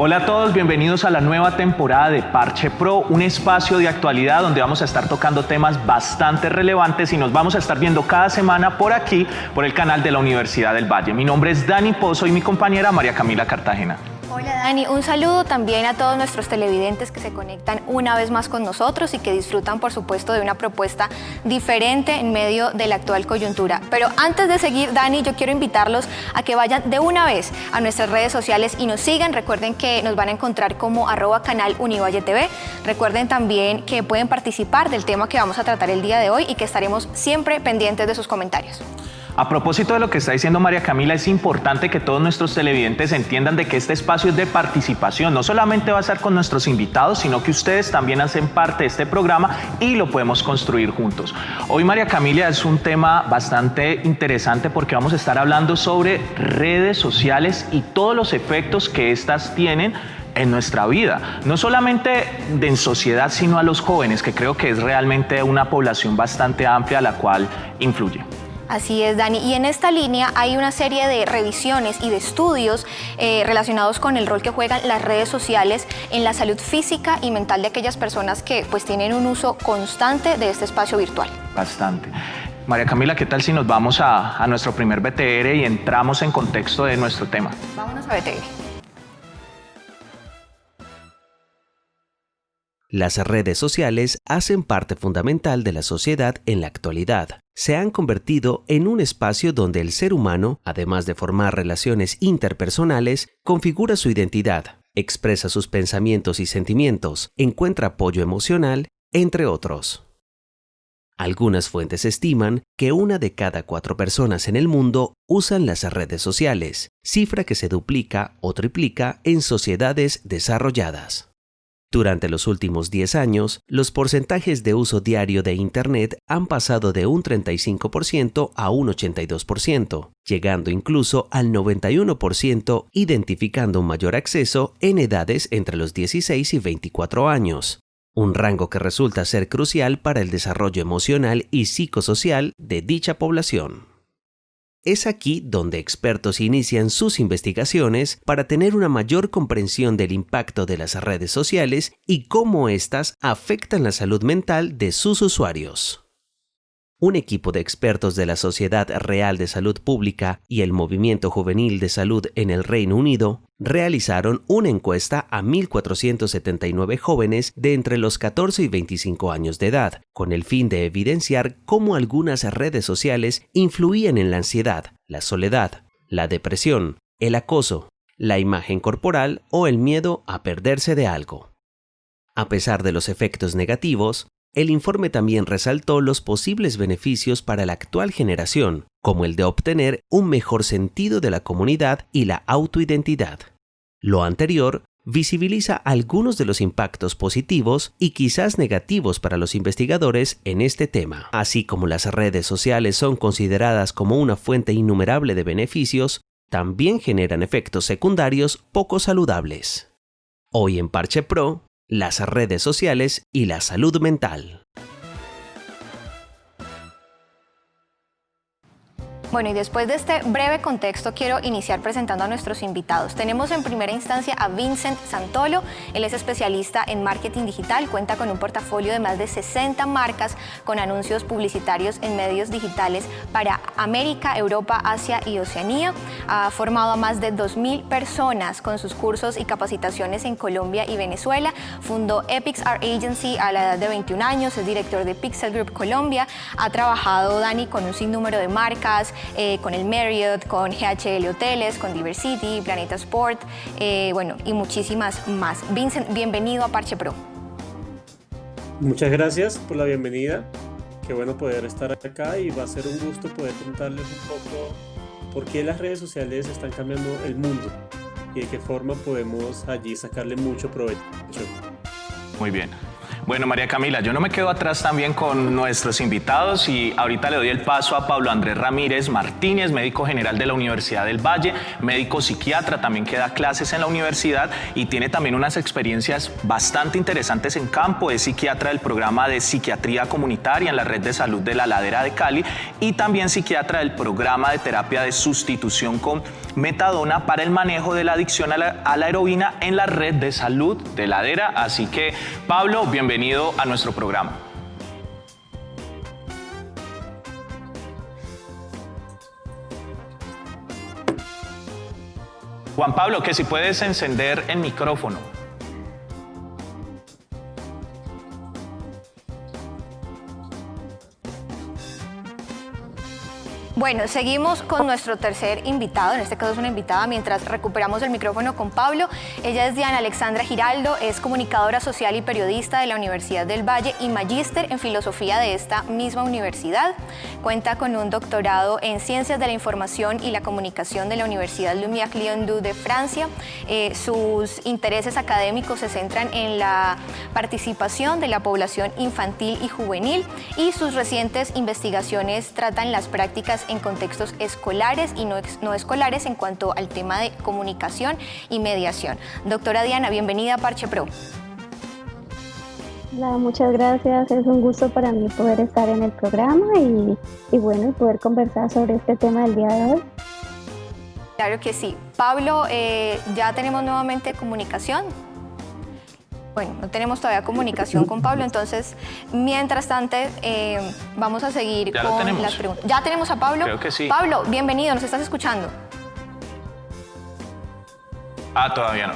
Hola a todos, bienvenidos a la nueva temporada de Parche Pro, un espacio de actualidad donde vamos a estar tocando temas bastante relevantes y nos vamos a estar viendo cada semana por aquí, por el canal de la Universidad del Valle. Mi nombre es Dani Pozo y mi compañera María Camila Cartagena. Hola Dani, un saludo también a todos nuestros televidentes que se conectan una vez más con nosotros y que disfrutan por supuesto de una propuesta diferente en medio de la actual coyuntura. Pero antes de seguir, Dani, yo quiero invitarlos a que vayan de una vez a nuestras redes sociales y nos sigan. Recuerden que nos van a encontrar como @canal Univalle TV. Recuerden también que pueden participar del tema que vamos a tratar el día de hoy y que estaremos siempre pendientes de sus comentarios. A propósito de lo que está diciendo María Camila, es importante que todos nuestros televidentes entiendan de que este espacio es de participación. No solamente va a ser con nuestros invitados, sino que ustedes también hacen parte de este programa y lo podemos construir juntos. Hoy, María Camila, es un tema bastante interesante porque vamos a estar hablando sobre redes sociales y todos los efectos que estas tienen en nuestra vida, no solamente en sociedad, sino a los jóvenes, que creo que es realmente una población bastante amplia a la cual influye. Así es, Dani. Y en esta línea hay una serie de revisiones y de estudios relacionados con el rol que juegan las redes sociales en la salud física y mental de aquellas personas que pues tienen un uso constante de este espacio virtual. Bastante. María Camila, ¿qué tal si nos vamos a nuestro primer BTR y entramos en contexto de nuestro tema? Vámonos a BTR. Las redes sociales hacen parte fundamental de la sociedad en la actualidad. Se han convertido en un espacio donde el ser humano, además de formar relaciones interpersonales, configura su identidad, expresa sus pensamientos y sentimientos, encuentra apoyo emocional, entre otros. Algunas fuentes estiman que 1 de cada 4 personas en el mundo usan las redes sociales, cifra que se duplica o triplica en sociedades desarrolladas. Durante los últimos 10 años, los porcentajes de uso diario de Internet han pasado de un 35% a un 82%, llegando incluso al 91%, identificando un mayor acceso en edades entre los 16 y 24 años, un rango que resulta ser crucial para el desarrollo emocional y psicosocial de dicha población. Es aquí donde expertos inician sus investigaciones para tener una mayor comprensión del impacto de las redes sociales y cómo éstas afectan la salud mental de sus usuarios. Un equipo de expertos de la Sociedad Real de Salud Pública y el Movimiento Juvenil de Salud en el Reino Unido realizaron una encuesta a 1.479 jóvenes de entre los 14 y 25 años de edad, con el fin de evidenciar cómo algunas redes sociales influían en la ansiedad, la soledad, la depresión, el acoso, la imagen corporal o el miedo a perderse de algo. A pesar de los efectos negativos, el informe también resaltó los posibles beneficios para la actual generación, como el de obtener un mejor sentido de la comunidad y la autoidentidad. Lo anterior visibiliza algunos de los impactos positivos y quizás negativos para los investigadores en este tema. Así como las redes sociales son consideradas como una fuente innumerable de beneficios, también generan efectos secundarios poco saludables. Hoy en Parche Pro, las redes sociales y la salud mental. Bueno, y después de este breve contexto, quiero iniciar presentando a nuestros invitados. Tenemos en primera instancia a Vincent Santolo. Él es especialista en marketing digital, cuenta con un portafolio de más de 60 marcas con anuncios publicitarios en medios digitales para América, Europa, Asia y Oceanía. Ha formado a más de 2.000 personas con sus cursos y capacitaciones en Colombia y Venezuela. Fundó Epix Art Agency a la edad de 21 años, es director de Pixel Group Colombia. Ha trabajado, Dani, con un sinnúmero de marcas, con el Marriott, con GHL Hoteles, con Diversity, Planeta Sport, bueno, y muchísimas más. Vincent, bienvenido a Parche Pro. Muchas gracias por la bienvenida. Qué bueno poder estar acá y va a ser un gusto poder contarles un poco por qué las redes sociales están cambiando el mundo y de qué forma podemos allí sacarle mucho provecho. Muy bien. Bueno, María Camila, yo no me quedo atrás también con nuestros invitados y ahorita le doy el paso a Pablo Andrés Ramírez Martínez, médico general de la Universidad del Valle, médico psiquiatra, también que da clases en la universidad y tiene también unas experiencias bastante interesantes en campo. Es psiquiatra del programa de psiquiatría comunitaria en la red de salud de la Ladera de Cali y también psiquiatra del programa de terapia de sustitución con metadona para el manejo de la adicción a la heroína en la red de salud de Ladera. Así que, Pablo, bienvenido a nuestro programa. Juan Pablo, que si puedes encender el micrófono. Bueno, seguimos con nuestro tercer invitado, en este caso es una invitada, mientras recuperamos el micrófono con Pablo. Ella es Diana Alexandra Giraldo, es comunicadora social y periodista de la Universidad del Valle y magíster en filosofía de esta misma universidad. Cuenta con un doctorado en Ciencias de la Información y la Comunicación de la Universidad Lumière Lyon 2 de Francia. Sus intereses académicos se centran en la participación de la población infantil y juvenil y sus recientes investigaciones tratan las prácticas en contextos escolares y no escolares en cuanto al tema de comunicación y mediación. Doctora Diana, bienvenida a Parche Pro. Hola, muchas gracias. Es un gusto para mí poder estar en el programa y bueno, poder conversar sobre este tema del día de hoy. Claro que sí. Pablo, ya tenemos nuevamente comunicación. Bueno, no tenemos todavía comunicación con Pablo, entonces, mientras tanto, vamos a seguir con las preguntas. ¿Ya tenemos a Pablo? Creo que sí. Pablo, bienvenido, ¿nos estás escuchando? Todavía no.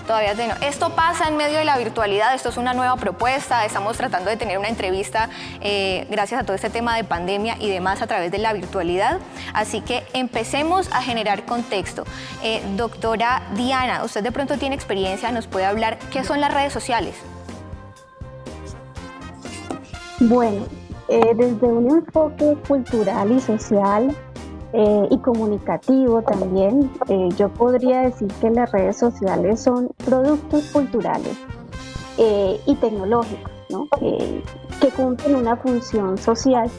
Todavía no. Esto pasa en medio de la virtualidad, esto es una nueva propuesta, estamos tratando de tener una entrevista gracias a todo este tema de pandemia y demás a través de la virtualidad. Así que empecemos a generar contexto. Doctora Diana, usted de pronto tiene experiencia, nos puede hablar, ¿qué son las redes sociales? Bueno, desde un enfoque cultural y social y comunicativo también, yo podría decir que las redes sociales son productos culturales y tecnológicos, ¿no? que cumplen una función social.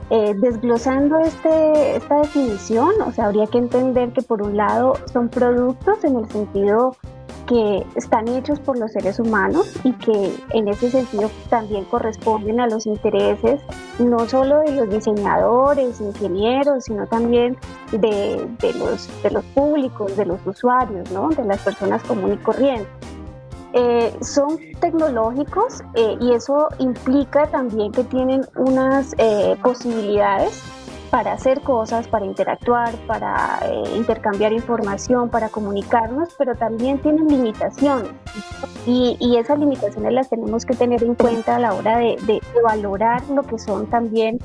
Desglosando esta definición, o sea, habría que entender que por un lado son productos en el sentido que están hechos por los seres humanos y que en ese sentido también corresponden a los intereses no solo de los diseñadores, ingenieros, sino también de los públicos, de los usuarios, ¿no? De las personas comunes y corrientes. Son tecnológicos y eso implica también que tienen unas posibilidades para hacer cosas, para interactuar, para intercambiar información, para comunicarnos, pero también tienen limitaciones. Y esas limitaciones las tenemos que tener en cuenta a la hora de valorar lo que son también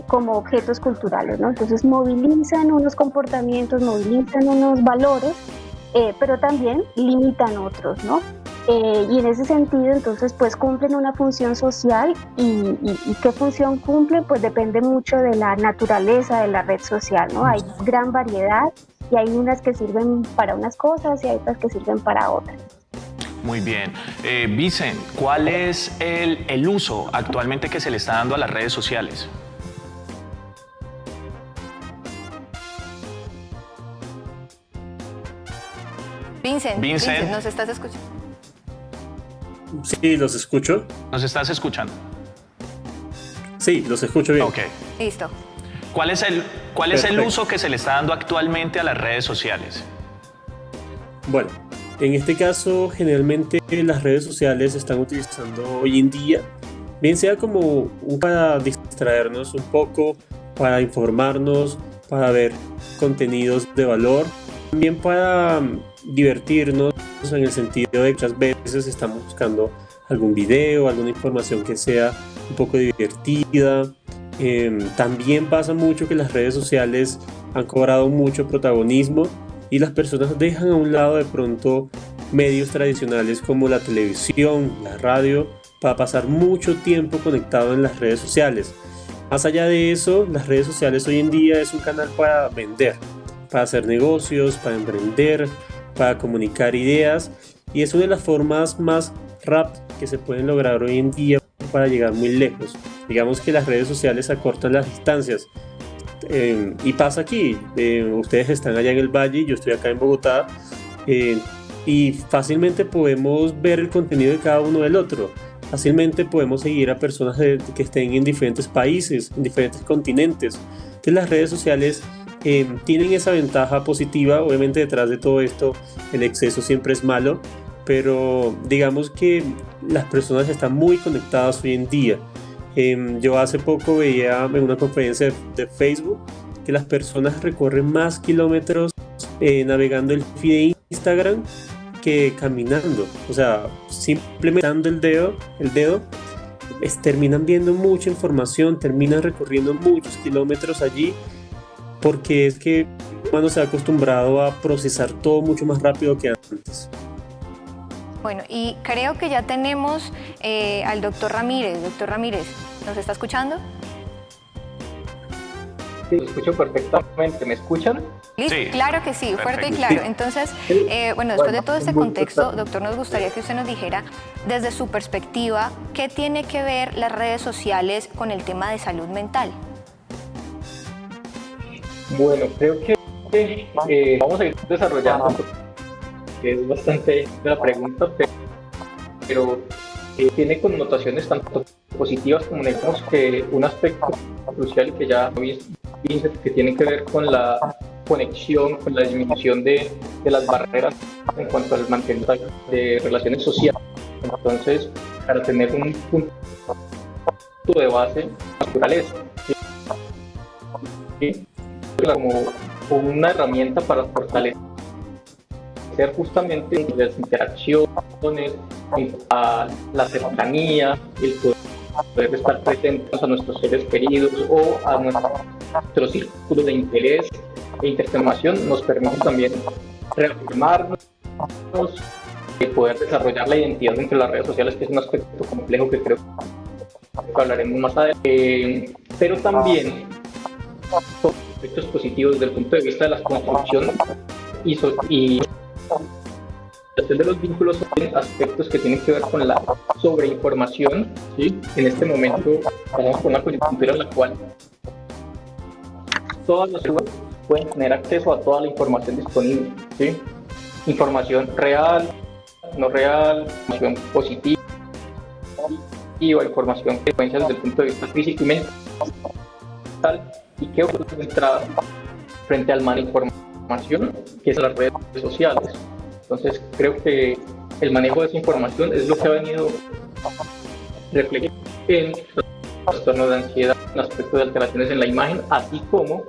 como objetos culturales, ¿no? Entonces movilizan unos comportamientos, movilizan unos valores, pero también limitan otros, ¿no? Y en ese sentido, entonces, pues cumplen una función social y qué función cumplen, pues depende mucho de la naturaleza de la red social, ¿no? Hay gran variedad y hay unas que sirven para unas cosas y hay otras que sirven para otras. Muy bien. Vicen, ¿cuál es el uso actualmente que se le está dando a las redes sociales? Vincent, ¿nos estás escuchando? Sí, los escucho. ¿Nos estás escuchando? Sí, los escucho bien. Ok. Listo. ¿Cuál es el uso que se le está dando actualmente a las redes sociales? Bueno, en este caso, generalmente las redes sociales se están utilizando hoy en día, bien sea como para distraernos un poco, para informarnos, para ver contenidos de valor, también para divertirnos, en el sentido de que muchas veces estamos buscando algún video, alguna información que sea un poco divertida. También pasa mucho que las redes sociales han cobrado mucho protagonismo y las personas dejan a un lado de pronto medios tradicionales como la televisión, la radio, para pasar mucho tiempo conectado en las redes sociales. Más allá de eso, las redes sociales hoy en día es un canal para vender, para hacer negocios, para emprender, para comunicar ideas, y es una de las formas más que se pueden lograr hoy en día para llegar muy lejos. Digamos que las redes sociales acortan las distancias. Y pasa aquí, ustedes están allá en el Valle, yo estoy acá en Bogotá, y fácilmente podemos ver el contenido de cada uno del otro. Fácilmente podemos seguir a personas que estén en diferentes países, en diferentes continentes. Entonces las redes sociales tienen esa ventaja positiva. Obviamente detrás de todo esto el exceso siempre es malo, pero digamos que las personas están muy conectadas hoy en día. Yo hace poco veía en una conferencia de Facebook que las personas recorren más kilómetros navegando el feed de Instagram que caminando. O sea, simplemente dando el dedo terminan viendo mucha información, terminan recorriendo muchos kilómetros allí, porque es que uno se ha acostumbrado a procesar todo mucho más rápido que antes. Bueno, y creo que ya tenemos al doctor Ramírez. Doctor Ramírez, ¿nos está escuchando? Sí, lo escucho perfectamente. ¿Me escuchan? ¿Listo? Sí. Claro que sí, fuerte y claro. Entonces, bueno, después de todo este contexto, doctor, nos gustaría que usted nos dijera, desde su perspectiva, ¿qué tiene que ver las redes sociales con el tema de salud mental? Bueno, creo que vamos a ir desarrollando, que es bastante la pregunta, pero tiene connotaciones tanto positivas como negativas, que un aspecto crucial y que ya Vincent, que tiene que ver con la conexión, con la disminución de las barreras en cuanto al mantenimiento de relaciones sociales. Entonces, para tener un punto de base, naturaleza, ¿sí? Como una herramienta para fortalecer justamente las interacciones, la cercanía, el poder estar presentes a nuestros seres queridos o a nuestro círculo de interés e interformación. Nos permite también reafirmarnos, poder desarrollar la identidad entre las redes sociales, que es un aspecto complejo que creo que hablaremos más adelante, pero también son aspectos positivos desde el punto de vista de la construcción y de los vínculos, son aspectos que tienen que ver con la sobreinformación, ¿sí? En este momento estamos con una coyuntura en la cual todas las personas pueden tener acceso a toda la información disponible, ¿sí? Información real, no real, información positiva, información que puede ser desde el punto de vista físico y mental, y que entrada frente al mal información, que es las redes sociales. Entonces, creo que el manejo de esa información es lo que ha venido reflejando en trastornos de ansiedad, en aspectos de alteraciones en la imagen, así como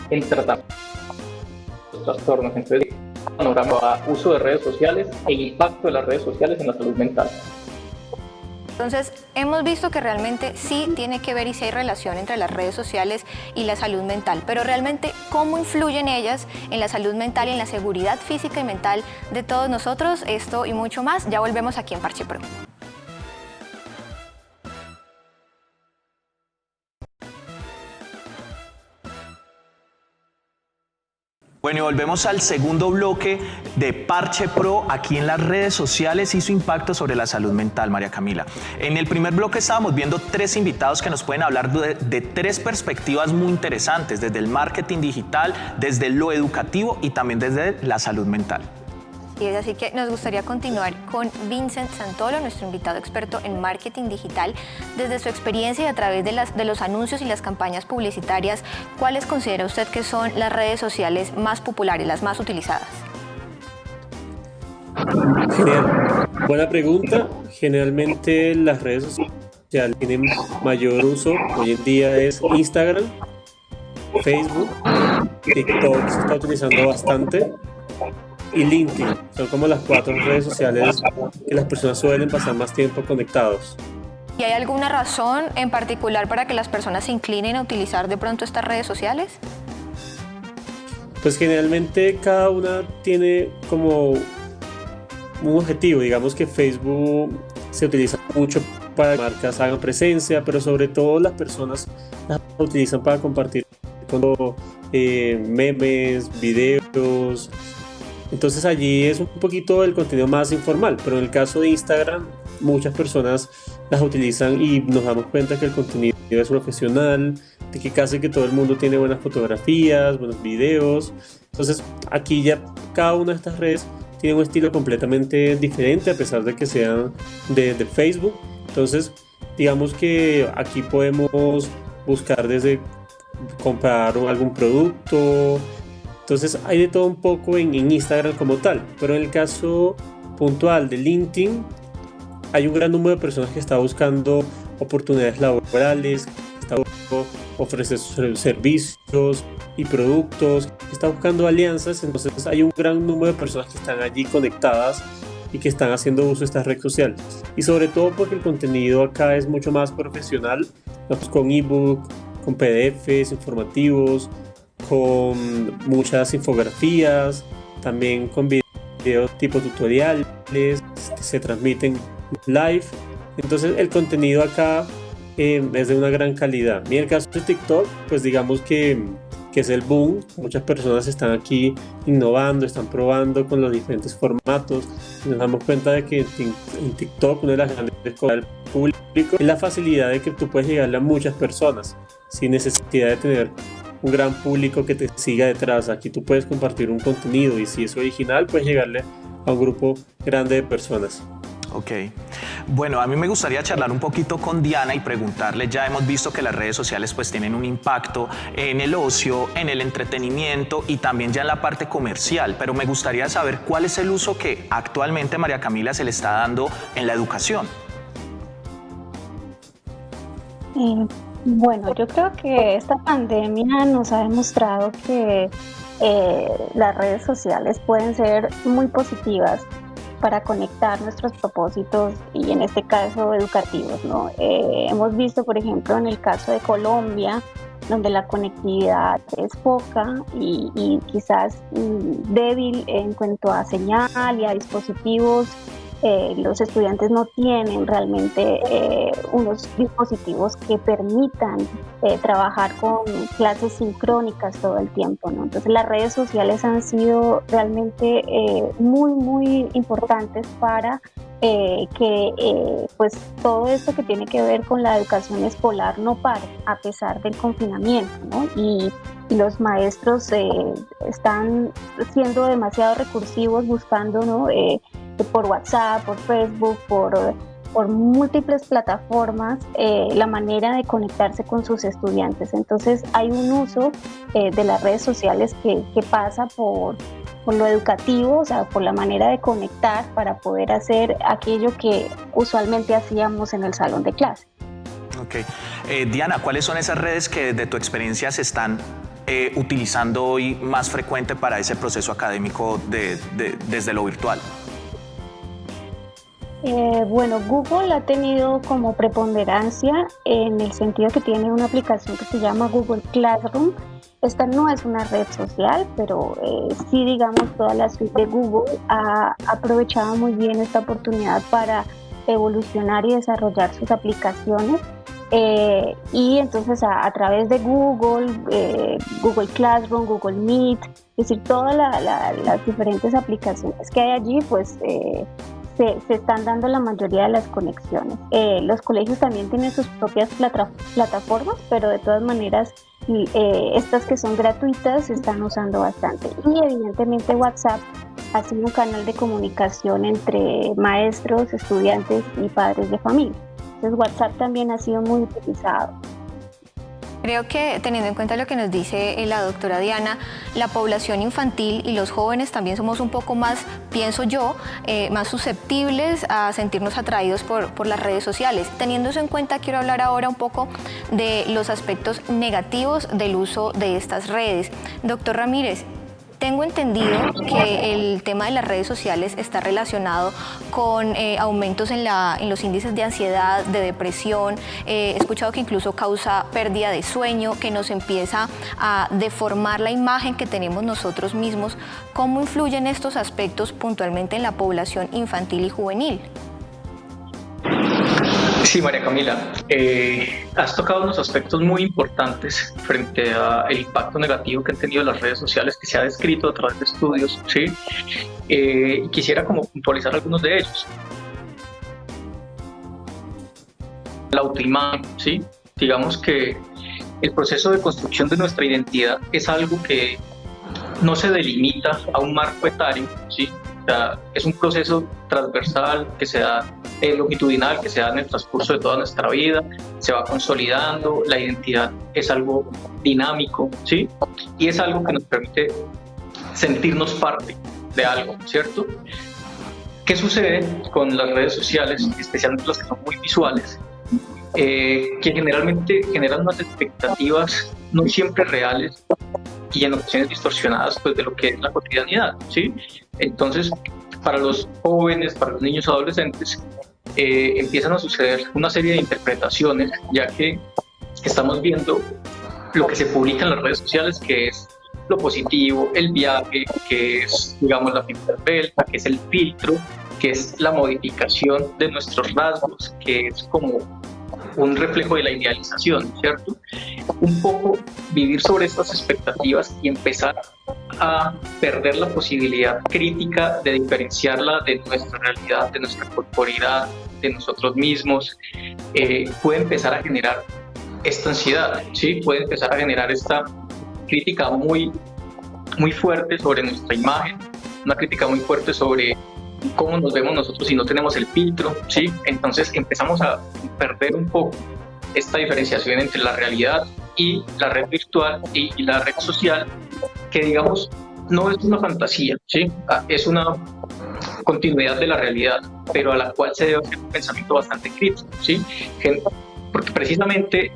en tratamiento de los trastornos. Entonces, panorama a uso de redes sociales e impacto de las redes sociales en la salud mental. Entonces, hemos visto que realmente sí tiene que ver y sí hay relación entre las redes sociales y la salud mental, pero realmente, ¿cómo influyen ellas en la salud mental y en la seguridad física y mental de todos nosotros? Esto y mucho más, ya volvemos aquí en Parche Pro. Bueno, y volvemos al segundo bloque de Parche Pro aquí en las redes sociales y su impacto sobre la salud mental, María Camila. En el primer bloque estábamos viendo 3 invitados que nos pueden hablar de 3 perspectivas muy interesantes, desde el marketing digital, desde lo educativo y también desde la salud mental. Y es así que nos gustaría continuar con Vincent Santolo, nuestro invitado experto en marketing digital. Desde su experiencia y a través de los anuncios y las campañas publicitarias, ¿cuáles considera usted que son las redes sociales más populares, las más utilizadas? Genial. Buena pregunta. Generalmente las redes sociales tienen mayor uso hoy en día es Instagram, Facebook, TikTok se está utilizando bastante, y LinkedIn. Son como las 4 redes sociales que las personas suelen pasar más tiempo conectados. ¿Y hay alguna razón en particular para que las personas se inclinen a utilizar de pronto estas redes sociales? Pues generalmente cada una tiene como un objetivo. Digamos que Facebook se utiliza mucho para que marcas hagan presencia, pero sobre todo las personas las utilizan para compartir memes, videos. Entonces allí es un poquito el contenido más informal, pero en el caso de Instagram muchas personas las utilizan y nos damos cuenta que el contenido es profesional, de que casi que todo el mundo tiene buenas fotografías, buenos videos. Entonces aquí ya cada una de estas redes tiene un estilo completamente diferente a pesar de que sean de Facebook. Entonces digamos que aquí podemos buscar desde comprar algún producto. Entonces hay de todo un poco en Instagram como tal, pero en el caso puntual de LinkedIn hay un gran número de personas que está buscando oportunidades laborales, que está buscando ofrecer servicios y productos, que está buscando alianzas. Entonces hay un gran número de personas que están allí conectadas y que están haciendo uso de estas redes sociales, y sobre todo porque el contenido acá es mucho más profesional, con ebook, con PDFs informativos, con muchas infografías, también con videos tipo tutoriales que se transmiten live. Entonces el contenido acá es de una gran calidad. Y en el caso de TikTok, pues digamos que es el boom. Muchas personas están aquí innovando, están probando con los diferentes formatos. Nos damos cuenta de que en TikTok una de las grandes cosas del público es la facilidad de que tú puedes llegarle a muchas personas sin necesidad de tener un gran público que te siga detrás. Aquí tú puedes compartir un contenido y si es original puedes llegarle a un grupo grande de personas. Ok. Bueno, a mí me gustaría charlar un poquito con Diana y preguntarle, ya hemos visto que las redes sociales pues tienen un impacto en el ocio, en el entretenimiento y también ya en la parte comercial, pero me gustaría saber cuál es el uso que actualmente, María Camila, se le está dando en la educación. Bueno, yo creo que esta pandemia nos ha demostrado que las redes sociales pueden ser muy positivas para conectar nuestros propósitos y en este caso educativos, ¿no? Hemos visto, por ejemplo, en el caso de Colombia, donde la conectividad es poca y quizás débil en cuanto a señal y a dispositivos. Los estudiantes no tienen realmente unos dispositivos que permitan trabajar con clases sincrónicas todo el tiempo, ¿no? Entonces las redes sociales han sido realmente muy importantes para que pues todo esto que tiene que ver con la educación escolar no pare a pesar del confinamiento, ¿no? Y los maestros están siendo demasiado recursivos buscando, ¿no? Por WhatsApp, por Facebook, por múltiples plataformas, la manera de conectarse con sus estudiantes. Entonces hay un uso de las redes sociales que pasa por lo educativo, o sea, por la manera de conectar para poder hacer aquello que usualmente hacíamos en el salón de clase. Ok. Diana, ¿cuáles son esas redes que de tu experiencia se están utilizando hoy más frecuente para ese proceso académico desde lo virtual? Bueno, Google ha tenido como preponderancia en el sentido que tiene una aplicación que se llama Google Classroom. Esta no es una red social, pero sí, digamos, toda la suite de Google ha aprovechado muy bien esta oportunidad para evolucionar y desarrollar sus aplicaciones. Y entonces a través de Google, Google Classroom, Google Meet, es decir, todas las diferentes aplicaciones que hay allí, pues se están dando la mayoría de las conexiones. Los colegios también tienen sus propias plataformas, pero de todas maneras estas que son gratuitas se están usando bastante. Y evidentemente WhatsApp ha sido un canal de comunicación entre maestros, estudiantes y padres de familia. Entonces WhatsApp también ha sido muy utilizado. Creo que teniendo en cuenta lo que nos dice la doctora Diana, la población infantil y los jóvenes también somos un poco más, pienso yo, más susceptibles a sentirnos atraídos por las redes sociales. Teniendo eso en cuenta, quiero hablar ahora un poco de los aspectos negativos del uso de estas redes. Doctor Ramírez, tengo entendido que el tema de las redes sociales está relacionado con aumentos en los índices de ansiedad, de depresión. He escuchado que incluso causa pérdida de sueño, que nos empieza a deformar la imagen que tenemos nosotros mismos. ¿Cómo influyen estos aspectos puntualmente en la población infantil y juvenil? Sí, María Camila, has tocado unos aspectos muy importantes frente al impacto negativo que han tenido las redes sociales, que se ha descrito a través de estudios, ¿sí? Quisiera como puntualizar algunos de ellos. la autoimagen, ¿sí? Digamos que el proceso de construcción de nuestra identidad es algo que no se delimita a un marco etario, ¿sí? O sea, es un proceso transversal que se da, longitudinal, que se da en el transcurso de toda nuestra vida, se va consolidando, la identidad es algo dinámico, ¿sí? Y es algo que nos permite sentirnos parte de algo, ¿cierto? ¿Qué sucede con las redes sociales, especialmente las que son muy visuales? Que generalmente generan unas expectativas no siempre reales y en ocasiones distorsionadas pues, de lo que es la cotidianidad, ¿sí? Entonces, para los jóvenes, para los niños adolescentes, empiezan a suceder una serie de interpretaciones, ya que estamos viendo lo que se publica en las redes sociales, que es lo positivo, el viaje, que es, digamos, la figura perfecta, que es el filtro, que es la modificación de nuestros rasgos, que es como un reflejo de la idealización, ¿cierto? Un poco vivir sobre estas expectativas y empezar a perder la posibilidad crítica de diferenciarla de nuestra realidad, de nuestra corporeidad, de nosotros mismos, puede empezar a generar esta ansiedad, ¿sí? Puede empezar a generar esta crítica muy fuerte sobre nuestra imagen, una crítica muy fuerte sobre cómo nos vemos nosotros si no tenemos el filtro, ¿sí? Entonces empezamos a perder un poco esta diferenciación entre la realidad y la red virtual y la red social, que digamos no es una fantasía, ¿sí? Es una continuidad de la realidad, pero a la cual se debe hacer un pensamiento bastante crítico, ¿sí? Porque precisamente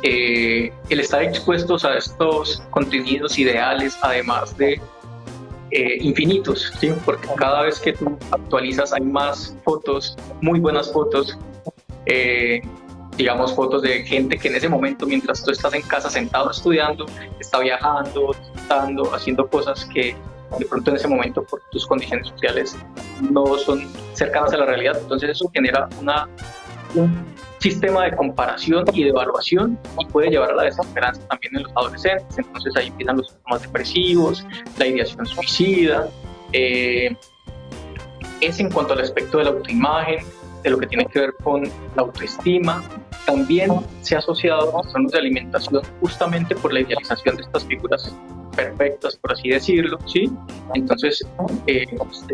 el estar expuestos a estos contenidos ideales, además de infinitos, ¿sí? Porque cada vez que tú actualizas hay más fotos, muy buenas fotos, digamos fotos de gente que en ese momento, mientras tú estás en casa sentado estudiando, está viajando, disfrutando, haciendo cosas que de pronto en ese momento por tus condiciones sociales no son cercanas a la realidad. Entonces eso genera un sistema de comparación y de evaluación y puede llevar a la desesperanza también en los adolescentes. Entonces ahí empiezan los síntomas depresivos, la ideación suicida. Es en cuanto al aspecto de la autoimagen, de lo que tiene que ver con la autoestima. También se ha asociado a trastornos de alimentación justamente por la idealización de estas figuras perfectas, por así decirlo, ¿sí? Entonces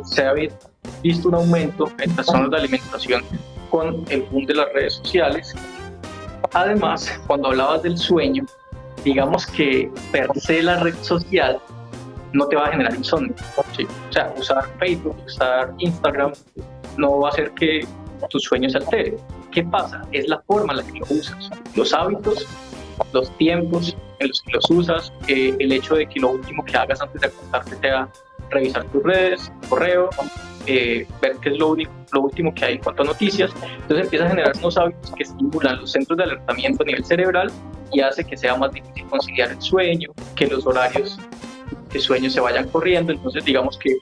se ha visto un aumento en trastornos de alimentación con el boom de las redes sociales. Además, cuando hablabas del sueño, digamos que per se la red social no te va a generar insomnio, ¿sí? O sea, usar Facebook, usar Instagram no va a hacer que tu sueño se altere. ¿Qué pasa? Es la forma en la que lo usas, los hábitos, los tiempos en los que los usas, el hecho de que lo último que hagas antes de acostarte sea revisar tus redes, tu correo, ver qué es lo último que hay en cuanto a noticias. Entonces empieza a generar unos hábitos que estimulan los centros de alertamiento a nivel cerebral y hace que sea más difícil conciliar el sueño, que los horarios de sueño se vayan corriendo. Entonces digamos que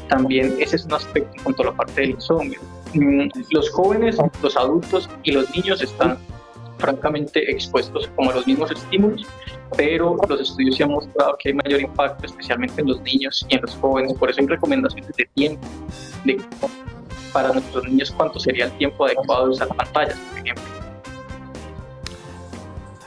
también ese es un aspecto en cuanto a la parte del insomnio. Los jóvenes, los adultos y los niños están francamente expuestos como a los mismos estímulos, pero los estudios sí han mostrado que hay mayor impacto especialmente en los niños y en los jóvenes. Por eso hay recomendaciones de tiempo para nuestros niños, cuánto sería el tiempo adecuado de usar pantallas, por ejemplo.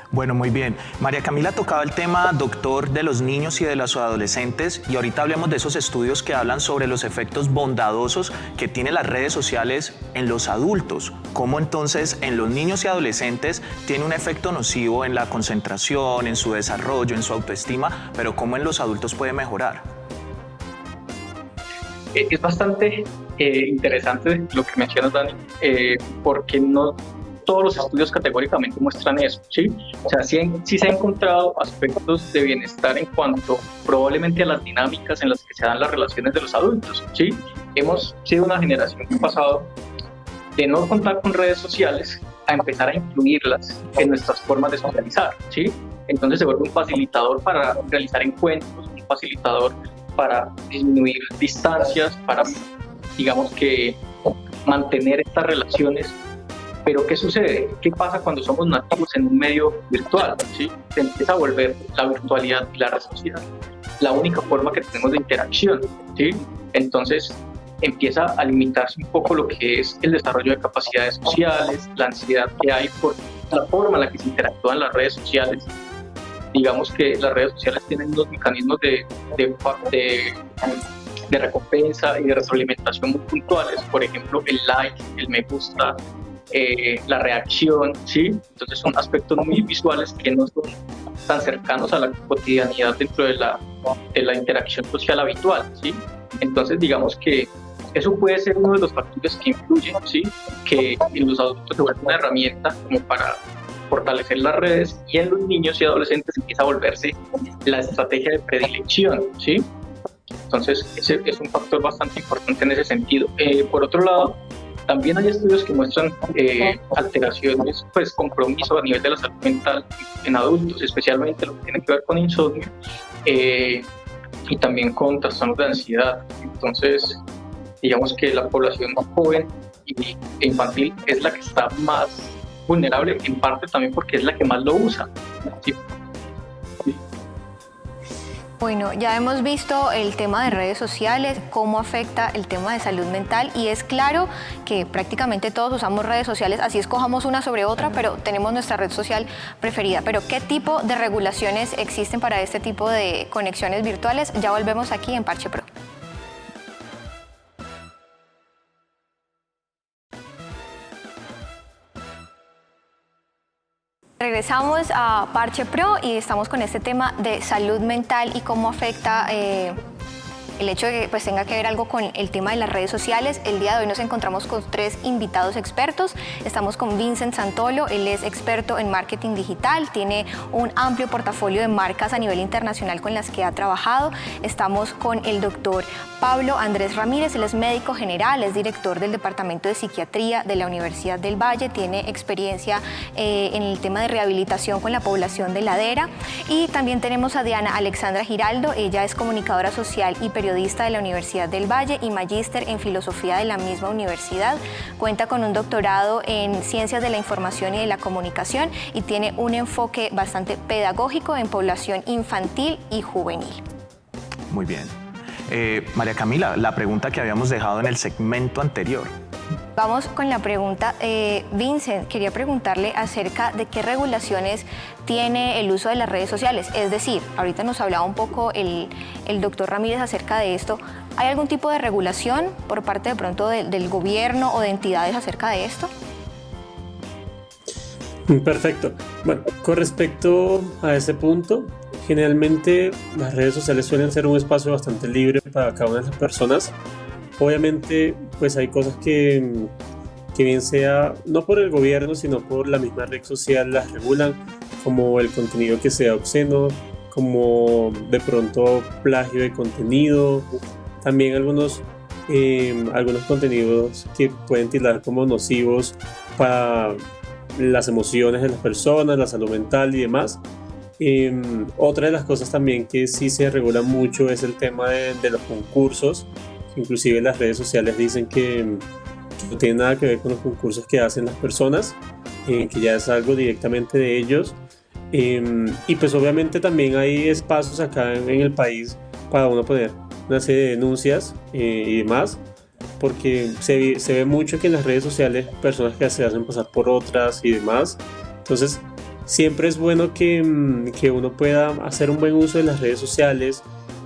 Bueno, muy bien. María Camila tocaba el tema, doctor, de los niños y de los adolescentes, y ahorita hablemos de esos estudios que hablan sobre los efectos bondadosos que tienen las redes sociales en los adultos. ¿Cómo entonces en los niños y adolescentes tiene un efecto nocivo en la concentración, en su desarrollo, en su autoestima, pero cómo en los adultos puede mejorar? Es bastante interesante lo que mencionas, Dani, porque no todos los estudios categóricamente muestran eso, ¿sí? O sea, sí se han encontrado aspectos de bienestar en cuanto probablemente a las dinámicas en las que se dan las relaciones de los adultos, ¿sí? Hemos sido una generación que ha pasado de no contar con redes sociales a empezar a incluirlas en nuestras formas de socializar, ¿sí? Entonces se vuelve un facilitador para realizar encuentros, un facilitador para disminuir distancias, para, digamos que, mantener estas relaciones. Pero ¿qué sucede? ¿Qué pasa cuando somos nativos en un medio virtual? ¿Sí? Se empieza a volver la virtualidad y la red social la única forma que tenemos de interacción, ¿sí? Entonces, empieza a limitarse un poco lo que es el desarrollo de capacidades sociales, la ansiedad que hay por la forma en la que se interactúan las redes sociales. Digamos que las redes sociales tienen unos mecanismos de recompensa y de retroalimentación muy puntuales, por ejemplo el like, el me gusta, la reacción, ¿sí? Entonces son aspectos muy visuales que no son tan cercanos a la cotidianidad dentro de la interacción social habitual, ¿sí? Entonces digamos que eso puede ser uno de los factores que influyen, ¿sí? Que en los adultos se vuelve una herramienta como para fortalecer las redes, y en los niños y adolescentes empieza a volverse la estrategia de predilección, ¿sí? Entonces ese es un factor bastante importante en ese sentido. Por otro lado, también hay estudios que muestran alteraciones, pues compromiso a nivel de la salud mental en adultos, especialmente lo que tiene que ver con insomnio y también con trastornos de ansiedad. Entonces, digamos que la población joven e infantil es la que está más vulnerable, en parte también porque es la que más lo usa, ¿sí? Bueno, ya hemos visto el tema de redes sociales, cómo afecta el tema de salud mental, y es claro que prácticamente todos usamos redes sociales, así escojamos una sobre otra, pero tenemos nuestra red social preferida. Pero ¿qué tipo de regulaciones existen para este tipo de conexiones virtuales? Ya volvemos aquí en Parche Pro. Regresamos a Parche Pro y estamos con este tema de salud mental y cómo afecta el hecho de que pues, tenga que ver algo con el tema de las redes sociales. El día de hoy nos encontramos con 3 invitados expertos. Estamos con Vincent Santolo, él es experto en marketing digital, tiene un amplio portafolio de marcas a nivel internacional con las que ha trabajado. Estamos con el doctor Pablo Andrés Ramírez, él es médico general, es director del Departamento de Psiquiatría de la Universidad del Valle, tiene experiencia en el tema de rehabilitación con la población de Ladera. Y también tenemos a Diana Alexandra Giraldo, ella es comunicadora social y periodista de la Universidad del Valle y magíster en filosofía de la misma universidad. Cuenta con un doctorado en ciencias de la información y de la comunicación y tiene un enfoque bastante pedagógico en población infantil y juvenil. Muy bien. María Camila, la pregunta que habíamos dejado en el segmento anterior. Vamos con la pregunta. Vincent, quería preguntarle acerca de qué regulaciones tiene el uso de las redes sociales. Es decir, ahorita nos hablaba un poco el doctor Ramírez acerca de esto. ¿Hay algún tipo de regulación por parte de pronto del gobierno o de entidades acerca de esto? Perfecto. Bueno, con respecto a ese punto, generalmente las redes sociales suelen ser un espacio bastante libre para cada una de las personas. Obviamente, pues hay cosas que bien sea, no por el gobierno, sino por la misma red social las regulan, como el contenido que sea obsceno, como de pronto plagio de contenido, también algunos contenidos que pueden tildar como nocivos para las emociones de las personas, la salud mental y demás. Otra de las cosas también que sí se regula mucho es el tema de los concursos. Inclusive las redes sociales dicen que no tiene nada que ver con los concursos que hacen las personas, que ya es algo directamente de ellos. Y pues obviamente también hay espacios acá en el país para uno poner una serie de denuncias y demás, porque se ve mucho que en las redes sociales personas que se hacen pasar por otras y demás. Entonces siempre es bueno que uno pueda hacer un buen uso de las redes sociales,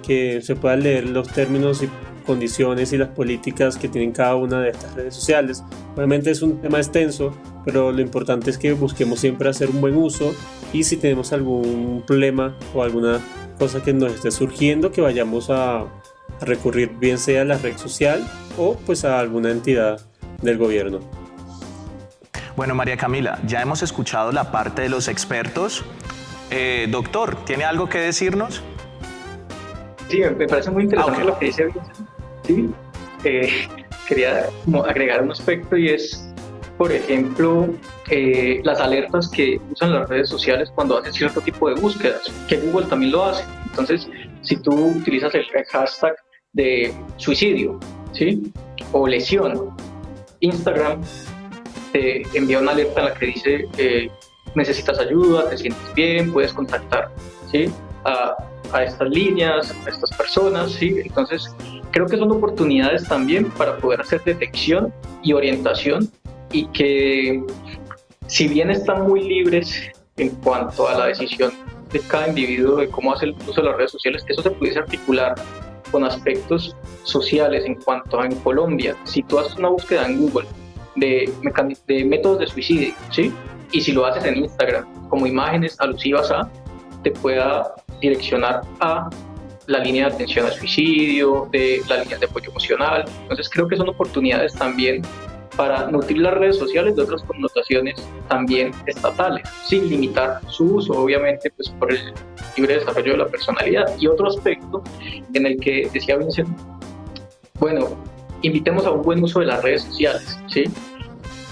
que se pueda leer los términos y condiciones y las políticas que tienen cada una de estas redes sociales. Obviamente es un tema extenso, pero lo importante es que busquemos siempre hacer un buen uso, y si tenemos algún problema o alguna cosa que nos esté surgiendo, que vayamos a recurrir bien sea a la red social o pues a alguna entidad del gobierno. Bueno, María Camila, ya hemos escuchado la parte de los expertos. Doctor, ¿tiene algo que decirnos? Sí, me parece muy interesante lo que dice Vincent. Sí, quería agregar un aspecto, y es, por ejemplo, las alertas que usan las redes sociales cuando hacen cierto tipo de búsquedas, que Google también lo hace. Entonces, si tú utilizas el hashtag de suicidio, ¿sí?, o lesión, Instagram te envía una alerta en la que dice necesitas ayuda, te sientes bien, puedes contactar, ¿sí?, a estas líneas, a estas personas, ¿sí? Entonces creo que son oportunidades también para poder hacer detección y orientación, y que si bien están muy libres en cuanto a la decisión de cada individuo de cómo hacer el uso de las redes sociales, que eso se pudiese articular con aspectos sociales en cuanto a en Colombia. Si tú haces una búsqueda en Google de métodos de suicidio, ¿sí? Y si lo haces en Instagram como imágenes alusivas a, te pueda direccionar a la línea de atención al suicidio, de la línea de apoyo emocional. Entonces creo que son oportunidades también para nutrir las redes sociales de otras connotaciones también estatales, sin limitar su uso, obviamente, pues por el libre desarrollo de la personalidad. Y otro aspecto en el que decía Vincent, bueno, invitemos a un buen uso de las redes sociales, ¿sí?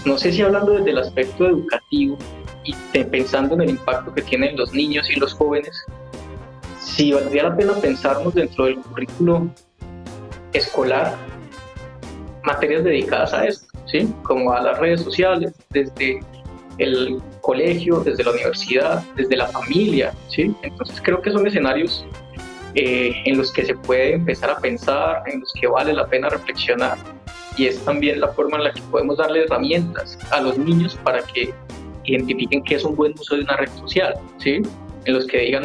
No sé si hablando desde el aspecto educativo y pensando en el impacto que tienen los niños y los jóvenes, si valdría la pena pensarnos dentro del currículo escolar materias dedicadas a esto, ¿sí? Como a las redes sociales, desde el colegio, desde la universidad, desde la familia, ¿sí? Entonces creo que son escenarios en los que se puede empezar a pensar, en los que vale la pena reflexionar, y es también la forma en la que podemos darle herramientas a los niños para que identifiquen qué es un buen uso de una red social, ¿sí? En los que digan,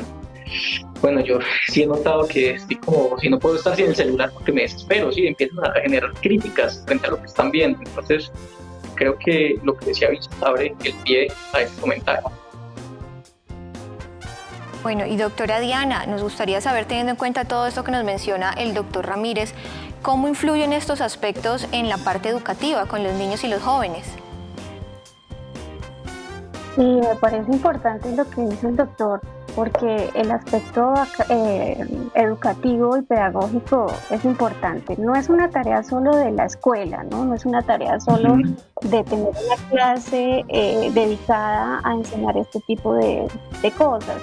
bueno, yo sí he notado que estoy como, si no puedo estar sin el celular porque me desespero, sí, empiezan a generar críticas frente a lo que están viendo. Entonces, creo que lo que decía Vincent abre el pie a este comentario. Bueno, y doctora Diana, nos gustaría saber, teniendo en cuenta todo esto que nos menciona el doctor Ramírez, ¿cómo influyen estos aspectos en la parte educativa con los niños y los jóvenes? Sí, me parece importante lo que dice el doctor, porque el aspecto educativo y pedagógico es importante. No es una tarea solo de la escuela, ¿no? No es una tarea solo de tener una clase dedicada a enseñar este tipo de cosas.